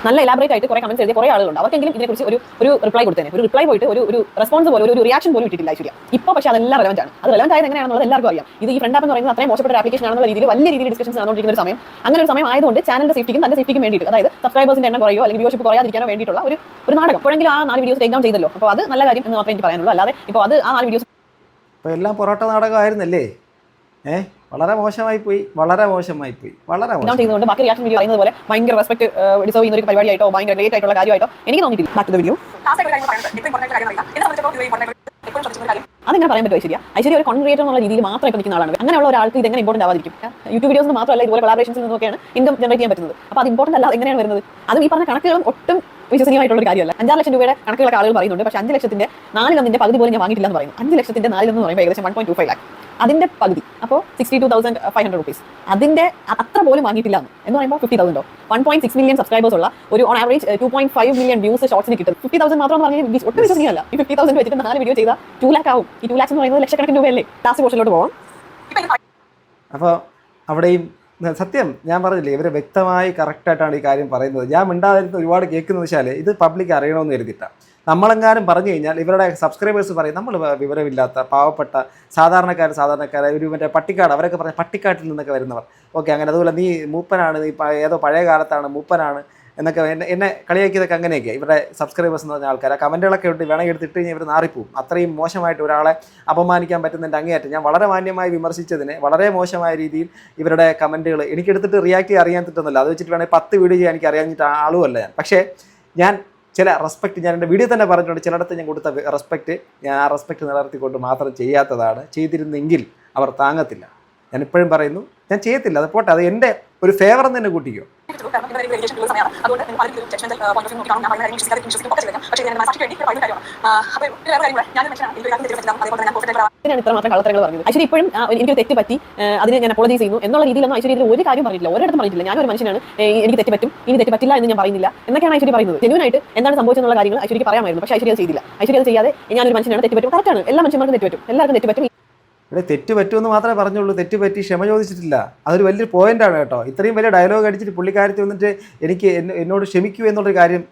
നല്ല എലാബറേറ്റ് ആയിട്ട് കുറേ കമന്റ്സ് എഴുതിയ കുറേ ആളുകളുണ്ട്. അവർക്കെങ്കിലും ഇതിനെക്കുറിച്ച് ഒരു റിപ്ലൈ കൊടുത്തേനെ. ഒരു റിപ്ലൈ പോയിട്ട് ഒരു റെസ്പോൺസ് പോലെ ഒരു റിയാക്ഷൻ പോലും ഇട്ടിട്ടില്ല ഐശ്വര്യ. ഇപ്പോൾ പക്ഷേ അതെല്ലാം റെലവന്റ് ആണ്. അത് റെലവന്റ് ആയത് എങ്ങനെയാണെന്നുള്ളത് എല്ലാവർക്കും അറിയാം. ഇത് ഈ ഫ്രണ്ട് ആപ്പ് എന്ന് പറയുന്നത് അത്രയും മോശപ്പെട്ട ആപ്ലിക്കേഷൻ ആണെന്നുള്ള രീതിയിൽ വലിയ രീതിയിൽ ഡിസ്കഷൻസ് നടന്നുകൊണ്ടിരിക്കുന്ന ഒരു സമയം. അങ്ങനെ ഒരു സമയം ആയതുകൊണ്ട് ചാനലിന്റെ സേഫ്റ്റിക്കും തന്റെ സേഫ്റ്റിക്കും വേണ്ടിയിട്ട്, അതായത് സബ്സ്ക്രൈബേഴ്സിന്റെ എണ്ണം കുറയോ അല്ലെങ്കിൽ വ്യൂവർഷിപ്പ് കുറയാതിരിക്കാനോ വേണ്ടിയിട്ടുള്ള ഒരു നാടകം. അപ്പോഴെങ്കിലും ആ 4 വീഡിയോസ് ടേക്ക് ഡൗൺ ചെയ്തല്ലോ. അപ്പോൾ അത് നല്ല കാര്യം എന്ന് മാത്രമേ എനിക്ക് പറയാനുള്ളൂ. അല്ലാതെ ഇപ്പോൾ അത് ആ 4 വീഡിയോസ് അപ്പോൾ എല്ലാം പൊറോട്ട നാടകമായിരുന്നല്ലേ? വളരെ മോശമായി പോയി, വളരെ മോശമായി പോയി, വളരെ മോശം ചെയ്യുന്നതുകൊണ്ട് ബാക്കി റിയാക്ഷൻ വീഡിയോ പറയുന്നത് പോലെ ഭയങ്കര റെസ്പെക്ട് ഡിസേർവ് ചെയ്യുന്ന ഒരു പരിപാടിയായിട്ടോ ഭയങ്കര ലേറ്റ് ആയിട്ടുള്ള കാര്യമായിട്ടോ എനിക്ക് തോന്നിയിട്ടില്ല. Back to the video. അതെങ്ങനെ പറയാൻ പറ്റുമോ ഐശ്വര്യ? ഐശ്വര്യ ഒരു കോണ്ടന്റ് ക്രിയേറ്റർ എന്നുള്ള രീതിയിൽ മാത്രം ഇപ്പോൾ നിൽക്കുന്ന ആളാണ്. അങ്ങനെയുള്ള ഒരാൾക്ക് ഇത് എങ്ങനെ ഇമ്പോർട്ടന്റ് ആവാതിരിക്കും? യൂട്യൂബ് വീഡിയോസ് മാത്രമല്ല, ഇതുപോലെ കൊളാബറേഷൻസിൽ നിന്നൊക്കെയാണ് ഇൻകം ജനറേറ്റ് ചെയ്യാൻ പറ്റുന്നത്. അപ്പോൾ അത് ഇമ്പോർട്ടന്റ് അല്ല, എങ്ങനെയാണ് വരുന്നത്? അതും ഈ പറഞ്ഞ കണക്കുകളും ഒട്ടും വിശ്വസനീയമായിട്ടുള്ള ഒരു കാര്യമല്ല. 5-6 ലക്ഷം രൂപയുടെ കണക്കുകളൊക്കെ ആളുകൾ പറയുന്നുണ്ട്. പക്ഷേ 5 ലക്ഷത്തിന്റെ 4 പകുതി പോലും ഞാൻ വാങ്ങിയിട്ടില്ല എന്ന് പറയുന്നു. 5 ലക്ഷത്തിന്റെ 4 എന്ന് പറയുമ്പോൾ ഏകദേശം 1.25 lakh. അതിന്റെ പകുതി, അപ്പോൾ 62,500 rupees. അതിന്റെ അത്ര പോലും വാങ്ങിയിട്ടില്ല എന്ന് പറയുമ്പോൾ 50,000. 1.6 million സബ്സ്ക്രൈബേഴ്സ് ഉള്ള ഒരു ഓൺ ആവറേജ് 2.5 million വ്യൂസ് ഷോർട്സിന് കിട്ടും. 50,000 മാത്രം എന്ന് പറഞ്ഞാൽ ഒട്ടും വിശ്വസനീയമല്ല. ഈ 50,000 വെച്ചിട്ട് 4 വീഡിയോ ചെയ്താൽ 2 lakh ആവും. ഈ 2 lakhs എന്ന് പറയുന്നത് ലക്ഷക്കണക്കിന് രൂപയല്ലേ? ലാസ്റ്റ് പോർഷനിലോട്ട് പോകാം. അപ്പോൾ അവിടെയും സത്യം ഞാൻ പറഞ്ഞില്ലേ, ഇവർ വ്യക്തമായി കറക്റ്റായിട്ടാണ് ഈ കാര്യം പറയുന്നത്. ഞാൻ മിണ്ടാതിരുന്ന് ഒരുപാട് കേൾക്കുന്നത് വെച്ചാൽ ഇത് പബ്ലിക് അറിയണമെന്ന് കരുതിയിട്ടാണ്. നമ്മളെങ്ങാനും പറഞ്ഞു കഴിഞ്ഞാൽ ഇവരുടെ സബ്സ്ക്രൈബേഴ്സ് പറയും നമ്മൾ വിവരമില്ലാത്ത പാവപ്പെട്ട സാധാരണക്കാരായ ഒരു മറ്റേ പട്ടിക്കാട്, അവരൊക്കെ പറഞ്ഞ പട്ടിക്കാട്ടിൽ നിന്നൊക്കെ വരുന്നവർ. ഓക്കെ, അങ്ങനെ അതുപോലെ നീ മൂപ്പനാണ്, നീ ഏതോ പഴയ കാലത്താണ് മൂപ്പനാണ് എന്നൊക്കെ എന്നെ കളിയാക്കിയതൊക്കെ അങ്ങനെയൊക്കെ ഇവരുടെ സബ്സ്ക്രൈബേഴ്സ് എന്ന് പറഞ്ഞ ആൾക്കാർ. ആ കമൻറ്റുകളൊക്കെ ഇട്ട് വേണമെങ്കിൽ എടുത്തിട്ട് കഴിഞ്ഞാൽ ഇവർ നാറിപ്പോവും. അത്രയും മോശമായിട്ട് ഒരാളെ അപമാനിക്കാൻ പറ്റുന്നതിൻ്റെ അങ്ങേയറ്റം. ഞാൻ വളരെ മാന്യമായി വിമർശിച്ചതിനെ വളരെ മോശമായ രീതിയിൽ ഇവരുടെ കമൻറ്റുകൾ എനിക്കെടുത്തിട്ട് റിയാക്ട് അറിയാൻ പറ്റുന്നില്ല. അത് വെച്ചിട്ട് വേണമെങ്കിൽ 10 വീഡിയോ ചെയ്യാൻ എനിക്ക് അറിയാഞ്ഞിട്ട് ആളുമല്ല ഞാൻ. പക്ഷേ ഞാൻ ചില റെസ്പെക്റ്റ്, ഞാൻ എൻ്റെ വീഡിയോ തന്നെ പറഞ്ഞിട്ടുണ്ട്, ചിലയിടത്ത് ഞാൻ കൊടുത്ത റെസ്പെക്റ്റ് ഞാൻ ആ റെസ്പെക്റ്റ് നിലനിർത്തിക്കൊണ്ട് മാത്രം ചെയ്യാത്തതാണ്. ചെയ്തിരുന്നെങ്കിൽ അവർ താങ്ങത്തില്ല. ഞാൻ ഇപ്പോഴും പറയുന്നു, ഞാൻ ചെയ്യത്തില്ല. അത് പോട്ടെ, അത് എൻ്റെ ഒരു ഫേവർ എന്ന് തന്നെ കൂട്ടിക്കോ. ഇത്രമാത്രം കളത്തരങ്ങൾ പറഞ്ഞത് ഐശ്വര്യ ഇപ്പോഴും എനിക്ക് തെറ്റ് പറ്റി, അതിന് ഞാൻ അപ്പോളജൈസ് ചെയ്യുന്നു എന്നുള്ള രീതിയിലൊന്നും ഐശ്വര്യ ഒരു കാര്യം പറഞ്ഞിട്ടില്ല, ഒരിടത്തും പറഞ്ഞിട്ടില്ല. ഞാനൊരു മനുഷ്യനാണ്, എനിക്ക് തെറ്റ് പറ്റും, ഇനി തെറ്റ് പറ്റില്ല എന്ന് ഞാൻ പറയുന്നില്ല എന്നൊക്കെയാണ് ഐശ്വര്യ പറയുന്നത്. ജെന്യൂനായിട്ട് എന്താണ് സംഭവിച്ചെന്നുള്ള കാര്യങ്ങൾ ഐശ്വര്യക്ക് പറയാമായിരുന്നു. പക്ഷേ ഐശ്വര്യ ചെയ്തില്ല. ഐശ്വര്യ ചെയ്യാതെ ഞാനൊരു മനുഷ്യനാണ്, തെറ്റ് പറ്റും. കറക്റ്റാണ്, എല്ലാ മനുഷ്യന്മാർക്കും തെറ്റ് പറ്റും, എല്ലാവർക്കും തെറ്റ് പറ്റും. ഇവിടെ തെറ്റ് പറ്റുമെന്ന് മാത്രമേ പറഞ്ഞുള്ളൂ, തെറ്റ് പറ്റി ക്ഷമ ചോദിച്ചിട്ടില്ല. അതൊരു വലിയൊരു പോയിന്റാണ് കേട്ടോ. ഇത്രയും വലിയ ഡയലോഗ് അടിച്ചിട്ട് പുള്ളിക്കാരത്തി വന്നിട്ട് എന്നോട് ക്ഷമിക്കൂ എന്നുള്ളൊരു കാര്യം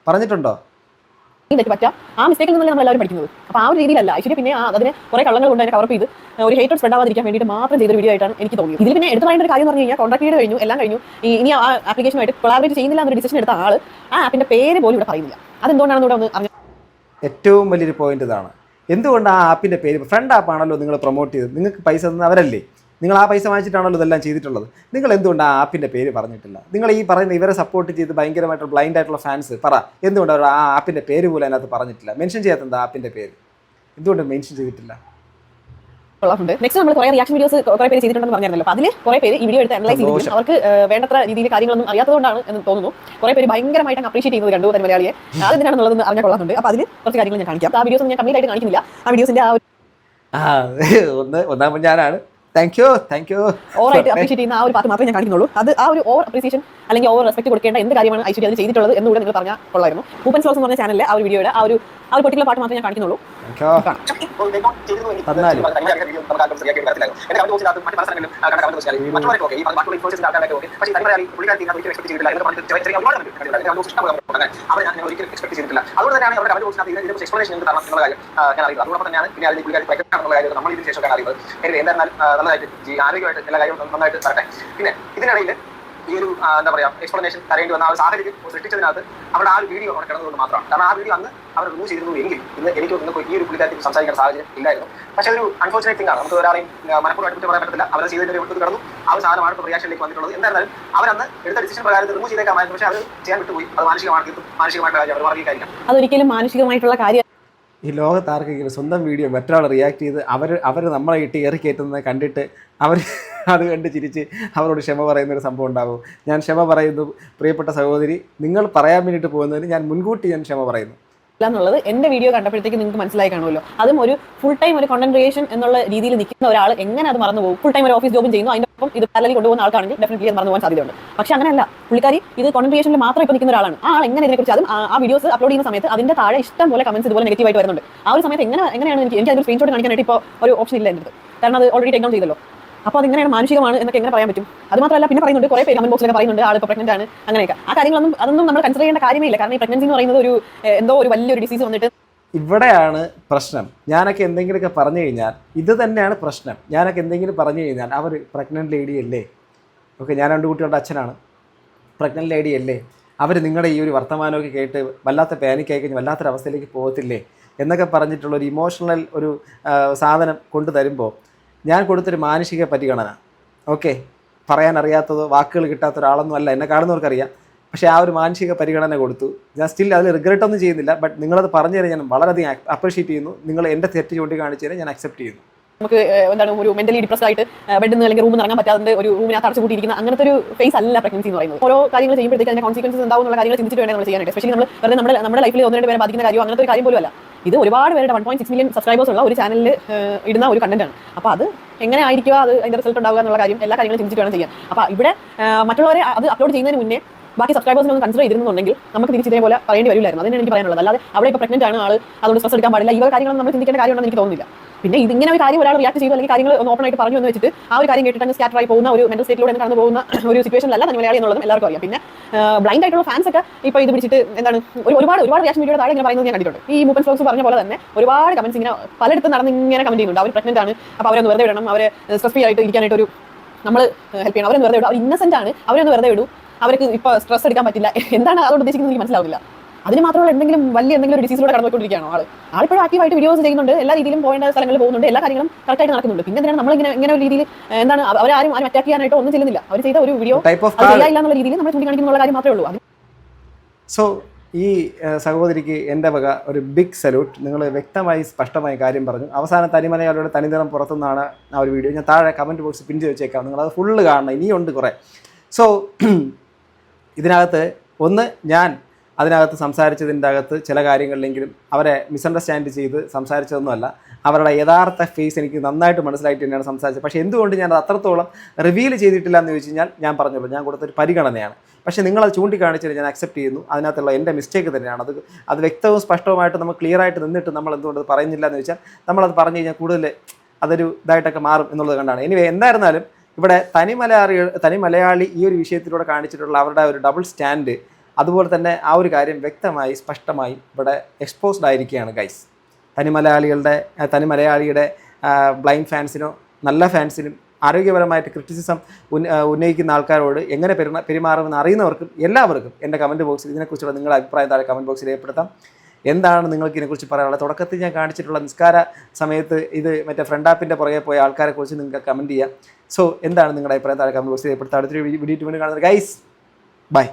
പറഞ്ഞിട്ടുണ്ടോ? തെറ്റ് പറ്റാം, ആ മിസ്റ്റേക്കിൽ നിന്നല്ലേ നമ്മൾ എല്ലാവരും പഠിക്കുന്നത്. അപ്പോൾ ആ ഒരു രീതിയിലല്ല ഐശ്വര്യ പിന്നെ അതിന് കുറേ കള്ളങ്ങൾ കൊണ്ട് അതിനെ കവർ ചെയ്ത് ഒരു ഹേറ്റർ സ്പ്രെഡ് ആവാതിരിക്കാൻ വേണ്ടിയിട്ട് മാത്രം ചെയ്തൊരു വീഡിയോ ആയിട്ടാണ് എനിക്ക് തോന്നിയത്. ഇതിൽ പിന്നെ എടുത്ത് പറയേണ്ട ഒരു കാര്യം എന്ന് പറഞ്ഞു കഴിഞ്ഞാൽ കോൺട്രാക്ട് ചെയ്ത് കഴിഞ്ഞു, എല്ലാം കഴിഞ്ഞു, ഇനി ആ ആപ്ലിക്കേഷനുമായിട്ട് കൊളാബറേറ്റ് ചെയ്യുന്നില്ല എന്നൊരു ഡിസിഷൻ എടുത്ത ആൾ ആ ആപ്പിന്റെ പേര് പോലും ഇവിടെ പറയുന്നില്ല. അതെന്തുകൊണ്ടാണെന്ന് ഇവിടെ ഒന്ന് അറിഞ്ഞു. ഏറ്റവും വലിയൊരു പോയിന്റ് ഇതാണ്. എന്തുകൊണ്ട് ആ ആപ്പിൻ്റെ പേര്, ഫ്രണ്ട് ആപ്പാണല്ലോ നിങ്ങൾ പ്രൊമോട്ട് ചെയ്തത്, നിങ്ങൾക്ക് പൈസ തന്നത് അവരല്ലേ, നിങ്ങൾ ആ പൈസ വാങ്ങിച്ചിട്ടാണല്ലോ ഇതെല്ലാം ചെയ്തിട്ടുള്ളത്. നിങ്ങൾ എന്തുകൊണ്ട് ആ ആപ്പിൻ്റെ പേര് പറഞ്ഞിട്ടില്ല? നിങ്ങൾ ഈ പറയുന്ന ഇവരെ സപ്പോർട്ട് ചെയ്ത് ഭയങ്കരമായിട്ട് ബ്ലൈൻഡ് ആയിട്ടുള്ള ഫാൻസ് എന്തുകൊണ്ട് അവർ ആ ആപ്പിൻ്റെ പേര് പോലും അതിനകത്ത് പറഞ്ഞിട്ടില്ല? മെൻഷൻ ചെയ്യാത്ത ആപ്പിൻ്റെ പേര് എന്തുകൊണ്ട് മെൻഷൻ ചെയ്തിട്ടില്ല? നെക്സ്റ്റ് നമ്മൾ കുറേ റിയാക്ഷൻ വീഡിയോസ് കുറേ പേര് ചെയ്തിട്ടുണ്ടെന്ന് പറഞ്ഞായിരുന്നല്ലോ. അപ്പോൾ അതിൽ കുറേ പേര് ഈ വീഡിയോ എടുത്ത് അനലൈസ് ചെയ്തിട്ട് അവർക്ക് വേണ്ടത്ര രീതിയിൽ കാര്യങ്ങളൊന്നും അറിയാത്തതുകൊണ്ടാണ് എന്ന് തോന്നുന്നു. കുറേ പേര് ഭയങ്കരമായിട്ട് അപ്രീഷിയേറ്റ് ചെയ്യുന്നത് കണ്ടു തന്നെ മലയാളിയെ. അതെന്തിനാണെന്നുള്ളത് അറിഞ്ഞാൽ കൊള്ളാറുണ്ട്. അപ്പോൾ അതിൽ കുറച്ച് കാര്യങ്ങൾ ഞാൻ കാണിക്കാം. ആ വീഡിയോസ് ഞാൻ കംപ്ലീറ്റ് ആയിട്ട് കാണിക്കുന്നില്ല. ആ വീഡിയോസിന്റെ ഒന്നാമത് ഞാനാണ്. താങ്ക് യു ഓവറായിട്ട് അപ്രീഷിയേറ്റ് ചെയ്യുന്ന ആ ഒരു പാർട്ട് മാത്രമേ ഞാൻ കാണിക്കുന്നുള്ളൂ. അത് ആ ഒരു ഓവർ അപ്രീസിയേഷൻ അല്ലെങ്കിൽ ഓവർ റെസ്പെക്ട് കൊടുക്കേണ്ട എന്ത് കാര്യമാണ് ഐശ്വര്യ അത് ചെയ്തിട്ടുള്ളത് എന്നുകൂടെ നിങ്ങൾ പറഞ്ഞാൽ കൊള്ളായിരുന്നു. കൂപ്പൻസ് വ്ലോഗ്സ് എന്ന് പറഞ്ഞ ചാനലിലെ ആ ഒരു വീഡിയോയുടെ ആ ഒരു ആ ഒരു പെർട്ടിക്കുലർ പാട്ട് മാത്രമേ ഞാൻ കാണിക്കുന്നുള്ളൂ. അതുകൊണ്ട് തന്നെയാണ് അവരുടെ കമന്റ് ബോക്സിനകത്ത് ഇതിനെക്കുറിച്ച് എക്സ്പ്ലനേഷൻ എന്ത് തരണം എന്നുള്ള കാര്യം ഞാൻ അറിയുന്നത്. അതുകൊണ്ട് തന്നെയാണ് പിന്നെ അതിൽ പുള്ളിക്കാരി പ്രകടനം എന്നുള്ള കാര്യം നമ്മൾ ഇതിന് ശേഷം അറിയുന്നത്. എന്തായിരുന്നാലും നല്ലതായിട്ട് ആരോഗ്യമായിട്ട് എല്ലാ കാര്യവും നന്നായിട്ട് തരട്ടെ. പിന്നെ ഇതിനിടയിൽ ഈ ഒരു എന്താ പറയുക എക്സ്പ്ലനേഷൻ തരേണ്ടി വന്ന ആ ഒരു സാഹചര്യം സൃഷ്ടിച്ചതിനകത്ത് അവിടെ ആ ഒരു വീഡിയോ അവിടെ കിടന്നുകൊണ്ട് മാത്രമാണ്. കാരണം ആ വീഡിയോ അന്ന് അവർ റിമൂവ് ചെയ്തിരുന്നു എങ്കിൽ ഇന്ന് എനിക്ക് നിങ്ങൾക്ക് ഈ ഒരു പുള്ളിക്കാരത്തിൽ സംസാരിക്കാൻ സാഹചര്യം ഇല്ലായിരുന്നു. പക്ഷേ ഒരു അൺഫോർച്ചുനേറ്റ് തിങ് ആണ്. നമുക്ക് ഒരാളെയും മനഃപൂർവ്വമായിട്ട് കുറ്റം പറയാൻ പറ്റില്ല. അവരെ ചെയ്തതിന്റെ ഒരു കിടന്നു ആ ഒരു സാധനമാണ് ഇപ്പോൾ റിയാക്ഷനിലേക്ക് വന്നിട്ടുള്ളത്. എന്തായിരുന്നാലും അവരന്ന് എടുത്ത ഡിസിഷൻ പ്രകാരം റിമൂവ് ചെയ്തേക്കാമായിരുന്നു. പക്ഷേ അവർ ചെയ്യാൻ വിട്ടുപോയി. അത് മാനസികമായിട്ടുള്ള കാര്യം അവർ വർഗ്ഗീകരിക്കാം. അതൊരിക്കലും മാനസികമായിട്ടുള്ള കാര്യം. ഈ ലോകത്താർക്കെങ്കിലും സ്വന്തം വീഡിയോ മറ്റൊരാൾ റിയാക്ട് ചെയ്ത് അവർ നമ്മളെ ഇട്ട് ഏറി കയറ്റുന്നത് കണ്ടിട്ട് അവർ അത് കണ്ട് ചിരിച്ച് അവരോട് ക്ഷമ പറയുന്നൊരു സംഭവം ഉണ്ടാകും. ഞാൻ ക്ഷമ പറയുന്നു പ്രിയപ്പെട്ട സഹോദരി, നിങ്ങൾ പറയാൻ വേണ്ടിയിട്ട് പോകുന്നതിന് ഞാൻ മുൻകൂട്ടി ഞാൻ ക്ഷമ പറയുന്നു എന്നുള്ളത് എൻ്റെ വീഡിയോ കണ്ടപ്പോഴത്തേക്ക് നിങ്ങൾക്ക് മനസ്സിലായി കാണുമല്ലോ. അതും ഒരു ഫുൾ ടൈം ഒരു കോണ്ടന്റ് ക്രിയേഷൻ എന്നുള്ള രീതിയിൽ നിൽക്കുന്ന ഒരാൾ എങ്ങനെ അത് മറന്നു പോകും? ഫുൾ ടൈം ഒരു ഓഫീസ് ജോബും ചെയ്യുന്നു, അതിൻ്റെ ഒപ്പം ഇത് പാരലൽ കൊണ്ടുപോകുന്ന ആൾക്കാണെങ്കിൽ ഡെഫിനറ്റ്ലി അത് മറന്നു പോകാൻ സാധ്യതയുണ്ട്. പക്ഷേ അങ്ങനെയല്ല, പുള്ളിക്കാരി ഇത് കോണ്ടന്റ് ക്രിയേഷനിൽ മാത്രം ഇപ്പോൾ നിൽക്കുന്ന ഒരാളാണ്. ആ ആൾ എങ്ങനെ ഇതിനെക്കുറിച്ച് അതും ആ വീഡിയോസ് അപ്ലോഡ് ചെയ്യുന്ന സമയത്ത് അതിൻ്റെ താഴെ ഇഷ്ടം പോലെ കമന്റ്സ് ഇതുപോലെ നെഗറ്റീവായിട്ട് വരുന്നുണ്ട്. ആ ഒരു സമയത്ത് എങ്ങനെയാണ് എനിക്ക് അതിൽ സ്ക്രീൻഷോട്ട് കാണിക്കാനായിട്ട് ഇപ്പോൾ ഒരു ഓപ്ഷൻ ഇല്ല എൻ്റെ അടുത്ത്. കാരണം അത് ഓൾറെഡി ടേക്ക് ഡൗൺ ചെയ്തല്ലോ. അപ്പോൾ അതെങ്ങനെയാണ് മാനുഷികമാണ് എന്നൊക്കെ എങ്ങനെ പറയാൻ പറ്റും? അത് മാത്രമല്ല പിന്നെ പറയുന്നുണ്ട്, കുറേ പേര് കമന്റ് ബോക്സിലൊക്കെ പറയുന്നുണ്ട് ആൾ ഇപ്പോൾ പ്രഗ്നന്റ് ആണ് അങ്ങനെയൊക്കെ. ആ അതൊന്നും നമ്മൾ കൺസിഡർ ചെയ്യേണ്ട കാര്യമേ ഇല്ല. കാരണം ഈ പ്രഗ്നൻസി എന്ന് പറയുന്നത് ഒരു എന്തോ ഒരു വലിയൊരു ഡിസീസ് വന്നിട്ട് ഇവിടെയാണ് പ്രശ്നം. ഞാനൊക്കെ എന്തെങ്കിലുമൊക്കെ പറഞ്ഞു കഴിഞ്ഞാൽ ഇത് തന്നെയാണ് പ്രശ്നം. ഞാനൊക്കെ എന്തെങ്കിലും പറഞ്ഞു കഴിഞ്ഞാൽ അവർ പ്രഗ്നൻറ്റ് ലേഡി അല്ലേ, ഓക്കെ, ഞാൻ 2 കുട്ടികളുടെ അച്ഛനാണ്, പ്രഗ്നൻറ്റ് ലേഡി അല്ലേ, അവർ നിങ്ങളുടെ ഈ ഒരു വർത്തമാനമൊക്കെ കേട്ട് വല്ലാത്ത പാനിക്കായി കഴിഞ്ഞ് വല്ലാത്തൊരവസ്ഥയിലേക്ക് പോകത്തില്ലേ എന്നൊക്കെ പറഞ്ഞിട്ടുള്ളൊരു ഇമോഷണൽ ഒരു സാധനം കൊണ്ടു തരുമ്പോൾ ഞാൻ കൊടുത്തൊരു മാനുഷിക പരിഗണന, ഓക്കെ, പറയാൻ അറിയാത്തതോ വാക്കുകൾ കിട്ടാത്ത ഒരാളൊന്നും അല്ല, എന്നെ കാണുന്നവർക്കറിയാം. പക്ഷേ ആ ഒരു മാനസിക പരിഗണന കൊടുത്തു. ഞാൻ സ്റ്റിൽ അതിൽ റിഗ്രറ്റ് ഒന്നും ചെയ്യുന്നില്ല. ബട്ട് നിങ്ങളത് പറഞ്ഞു തരാൻ ഞാൻ വളരെയധികം അപ്രീഷിയേറ്റ് ചെയ്യുന്നു. നിങ്ങൾ എൻ്റെ തെറ്റ് ചൂണ്ടിക്കാണിച്ചു തരാൻ ഞാൻ അക്സെപ്റ്റ് ചെയ്യുന്നു. നമുക്ക് എന്താണ് ഒരു മെന്റലി ഡിപ്രസ്ഡ് ആയിട്ട് ബെഡിൽ നിന്ന് അല്ലെങ്കിൽ റൂമിൽ നിന്ന് ഇറങ്ങാൻ പറ്റാതെ ഒരു റൂമിനകത്ത് അടച്ചു കൂട്ടിയിരിക്കുന്ന അങ്ങനത്തെ ഒരു ഫേസ് അല്ല പ്രഗ്നൻസി എന്ന് പറയുന്നത്. ഓരോ കാര്യങ്ങൾ ചെയ്യുമ്പോഴത്തേക്ക് അതിന്റെ കോൺസിക്വൻസസ് ഉണ്ടാവും എന്നുള്ള കാര്യങ്ങൾ ചിന്തിച്ചിട്ട് വേണം നമ്മൾ ചെയ്യാനായിട്ട്. സ്പെഷ്യലി നമ്മൾ വെറുതെ നമ്മുടെ ലൈഫിൽ 1-2 പേരെ ബാധിക്കുന്ന കാര്യം അങ്ങനത്തെ ഒരു കാര്യം പോലും അല്ല. ഇത് ഒരുപാട് പേരുടെ 1.6 മില്യൺ സബ്സ്ക്രൈബേഴ്സ് ഉള്ള ഒരു ചാനലിൽ ഇടുന്ന ഒരു കണ്ടന്റ് ആണ്. അപ്പോൾ അത് എങ്ങനെ ആയിരിക്കുക, അത് അതിന്റെ റിസൾട്ട് ഉണ്ടാവുക എന്നുള്ള കാര്യം എല്ലാ കാര്യങ്ങളും ചിന്തിച്ചിട്ട് വേണം ചെയ്യാൻ. അപ്പോൾ ഇവിടെ മറ്റുള്ളവരെ അത് അപ്ലോഡ് ചെയ്യുന്നതിന് മുന്നേ ബാക്കി സബ്സ്ക്രൈബേഴ്സിനെ ഒന്ന് കൺസിഡർ ചെയ്തിരുന്നുണ്ടെങ്കിൽ നമുക്ക് തിരിച്ച് ഇതേപോലെ പറയേണ്ടി വരില്ലായിരുന്നു. അതിനാണ് എനിക്ക് പറയാനുള്ളത്. അല്ലാതെ അവിടെ ഇപ്പോൾ പ്രഗ്നന്റ് ആണ് ആൾ, അതുകൊണ്ട് സ്ട്രെസ് എടുക്കാൻ പാടില്ല, ഈ കാര്യങ്ങളൊന്നും നമ്മൾ ചിന്തിക്കേണ്ട കാര്യമുണ്ടെന്ന് എനിക്ക് തോന്നുന്നില്ല. പിന്നെ ഇതിങ്ങനെ ഒരു കാര്യം ഒരാൾ റിയാക്ട് ചെയ്തു അല്ലെങ്കിൽ കാര്യങ്ങൾ ഒന്ന് ഓപ്പൺ ആയിട്ട് പറഞ്ഞു എന്ന് വെച്ചിട്ട് ആ ഒരു കാര്യം കേട്ടിട്ട് സ്കാറ്റർ ആയി പോകുന്ന ഒരു മെന്റൽ സ്റ്റേറ്റിലൂടെ കടന്നു പോകുന്ന ഒരു സിറ്റുവേഷനിലല്ല തനി മലയാളി എന്നുള്ളതും എല്ലാവർക്കും അറിയാം. പിന്നെ ബ്ലൈൻഡ് ആയിട്ടുള്ള ഫാൻസ് ഒക്കെ ഇപ്പോൾ ഇത് പിടിച്ചിട്ട് എന്താണ് ഒരുപാട് റിയാക്ഷൻ വീഡിയോ താഴെ ഇങ്ങനെ പറയുന്നത് ഞാൻ കണ്ടിട്ടുണ്ട്. ഈ മൂപ്പൻ ഫ്ലോക്സ് പറഞ്ഞ പോലെ തന്നെ ഒരുപാട് കമന്റ്സ് ഇങ്ങനെ പലയിടത്തും നടന്ന് ഇങ്ങനെ കമന്റ് ചെയ്യുന്നുണ്ട്. അവർ പ്രഗ്നന്റ് ആണ്, അപ്പോൾ അവരൊന്ന് വെറുതെ വിടണം, അവരെ സ്ട്രെസ് ഫ്രീ ആയിട്ട് ഇരിക്കാനായിട്ട് ഒരു നമ്മൾ ഹെൽപ്പ് ചെയ്യണം, അവരൊന്ന് വെറുതെ വിടും, അവർ ഇന്നസെന്റ് ആണ്, അവരൊന്ന് വെറുതെ വിടും, അവർക്ക് ഇപ്പോൾ സ്ട്രെസ് എടുക്കാൻ പറ്റില്ല. എന്താണ് അതുകൊണ്ട് ഉദ്ദേശിക്കുന്നത് എനിക്ക് മനസ്സിലാവില്ല. അതിന് മാത്രമുള്ള എന്തെങ്കിലും ഒരു ഡിസീസിലൂടെ കടന്നുപോയിക്കൊണ്ടിരിക്കുകയാണോ ആൾ? ആളിപ്പോഴും ആക്റ്റീവായിട്ട് വീഡിയോസ് ചെയ്യുന്നുണ്ട്, എല്ലാ രീതിയിലും പോകേണ്ട സ്ഥലങ്ങളിൽ പോകുന്നുണ്ട്, എല്ലാ കാര്യങ്ങളും കറക്റ്റായിട്ട് നടക്കുന്നുണ്ട്. പിന്നെ എന്തിനാണ് നമ്മളിങ്ങനെ ഒരു രീതിയിൽ എന്താണ് അവരാരും അറ്റാക്ക് ചെയ്യാനായിട്ടോ ഒന്നും ചെയ്യുന്നില്ല. അവർ ചെയ്ത ഒരു വീഡിയോ ചെയ്യാനില്ല എന്നുള്ള രീതിയിൽ നമ്മൾ ചൂണ്ടിക്കാണിക്കുന്ന കാര്യം മാത്രമേ ഉള്ളൂ. സോ ഈ സഹോദരിക്ക് എൻ്റെ വക ഒരു ബിഗ് സല്യൂട്ട്. നിങ്ങൾ വ്യക്തമായി സ്പഷ്ടമായി കാര്യം പറഞ്ഞു. അവസാനം തനിമലയാളിയുടെ തനിനിറം പുറത്തുനിന്നാണ് ആ ഒരു വീഡിയോ. ഞാൻ താഴെ കമൻറ്റ് ബോക്സിൽ പിൻ ചെയ്ത് വെച്ചേക്കാം, നിങ്ങളത് ഫുള്ള് കാണണം, ഇനിയുണ്ട് കുറേ. സോ ഇതിനകത്ത് ഞാൻ അതിനകത്ത് സംസാരിച്ചതിൻ്റെ അകത്ത് ചില കാര്യങ്ങളിലെങ്കിലും അവരെ മിസ്അണ്ടർസ്റ്റാൻഡ് ചെയ്ത് സംസാരിച്ചതൊന്നുമല്ല. അവരുടെ യഥാർത്ഥ ഫേസ് എനിക്ക് നന്നായിട്ട് മനസ്സിലായിട്ട് തന്നെയാണ് സംസാരിച്ചത്. പക്ഷേ എന്തുകൊണ്ട് ഞാനത് അത്രത്തോളം റിവീൽ ചെയ്തിട്ടില്ല എന്ന് ചോദിച്ചു കഴിഞ്ഞാൽ ഞാൻ പറഞ്ഞല്ലോ, ഞാൻ കൊടുത്തൊരു പരിഗണനയാണ്. പക്ഷേ നിങ്ങളത് ചൂണ്ടിക്കാണിച്ചത് ഞാൻ അക്സെപ്റ്റ് ചെയ്യുന്നു. അതിനകത്തുള്ള എൻ്റെ മിസ്റ്റേക്ക് തന്നെയാണ്. അത് വ്യക്തവും സ്പഷ്ടവുമായിട്ട് നമ്മൾ ക്ലിയർ ആയിട്ട് നിന്നിട്ട് നമ്മൾ എന്തുകൊണ്ട് പറയുന്നില്ല എന്ന് വെച്ചാൽ നമ്മളത് പറഞ്ഞു കഴിഞ്ഞാൽ കൂടുതൽ അതൊരു ഇതായിട്ടൊക്കെ മാറും എന്നുള്ളത് കണ്ടാണ്. എനിവേ, എന്തായിരുന്നാലും ഇവിടെ തനി മലയാളി ഈ ഒരു വിഷയത്തിലൂടെ കാണിച്ചിട്ടുള്ള അവരുടെ ഒരു ഡബിൾ സ്റ്റാൻഡ്, അതുപോലെ തന്നെ ആ ഒരു കാര്യം വ്യക്തമായി സ്പഷ്ടമായി ഇവിടെ എക്സ്പോസ്ഡ് ആയിരിക്കുകയാണ് ഗൈസ്. തനി മലയാളിയുടെ ബ്ലൈൻഡ് ഫാൻസിനോ നല്ല ഫാൻസിനും ആരോഗ്യപരമായിട്ട് ക്രിറ്റിസിസം ഉന്നയിക്കുന്ന ആൾക്കാരോട് എങ്ങനെ പെരുമാറുമെന്ന് അറിയുന്നവർക്കും എല്ലാവർക്കും എൻ്റെ കമൻറ്റ് ബോക്സിൽ ഇതിനെക്കുറിച്ചുള്ള നിങ്ങളുടെ അഭിപ്രായം താഴെ കമൻറ്റ് ബോക്സിൽ രേഖപ്പെടുത്താം. എന്താണ് നിങ്ങൾക്ക് ഇതിനെക്കുറിച്ച് പറയാനുള്ളത്? തുടക്കത്തിൽ ഞാൻ കാണിച്ചിട്ടുള്ള നിസ്കാര സമയത്ത് ഇത് മറ്റേ ഫ്രണ്ട് ആപ്പിൻ്റെ പുറകെ പോയ ആൾക്കാരെക്കുറിച്ച് നിങ്ങൾക്ക് കമൻറ്റ് ചെയ്യാം. സോ എന്താണ് നിങ്ങളുടെ അഭിപ്രായം താഴെ കമൻറ്റ് ബോക്സിൽ രേഖപ്പെടുത്താം. അടുത്തൊരു വീഡിയോ കാണുന്നത് ഗൈസ്. ബൈ.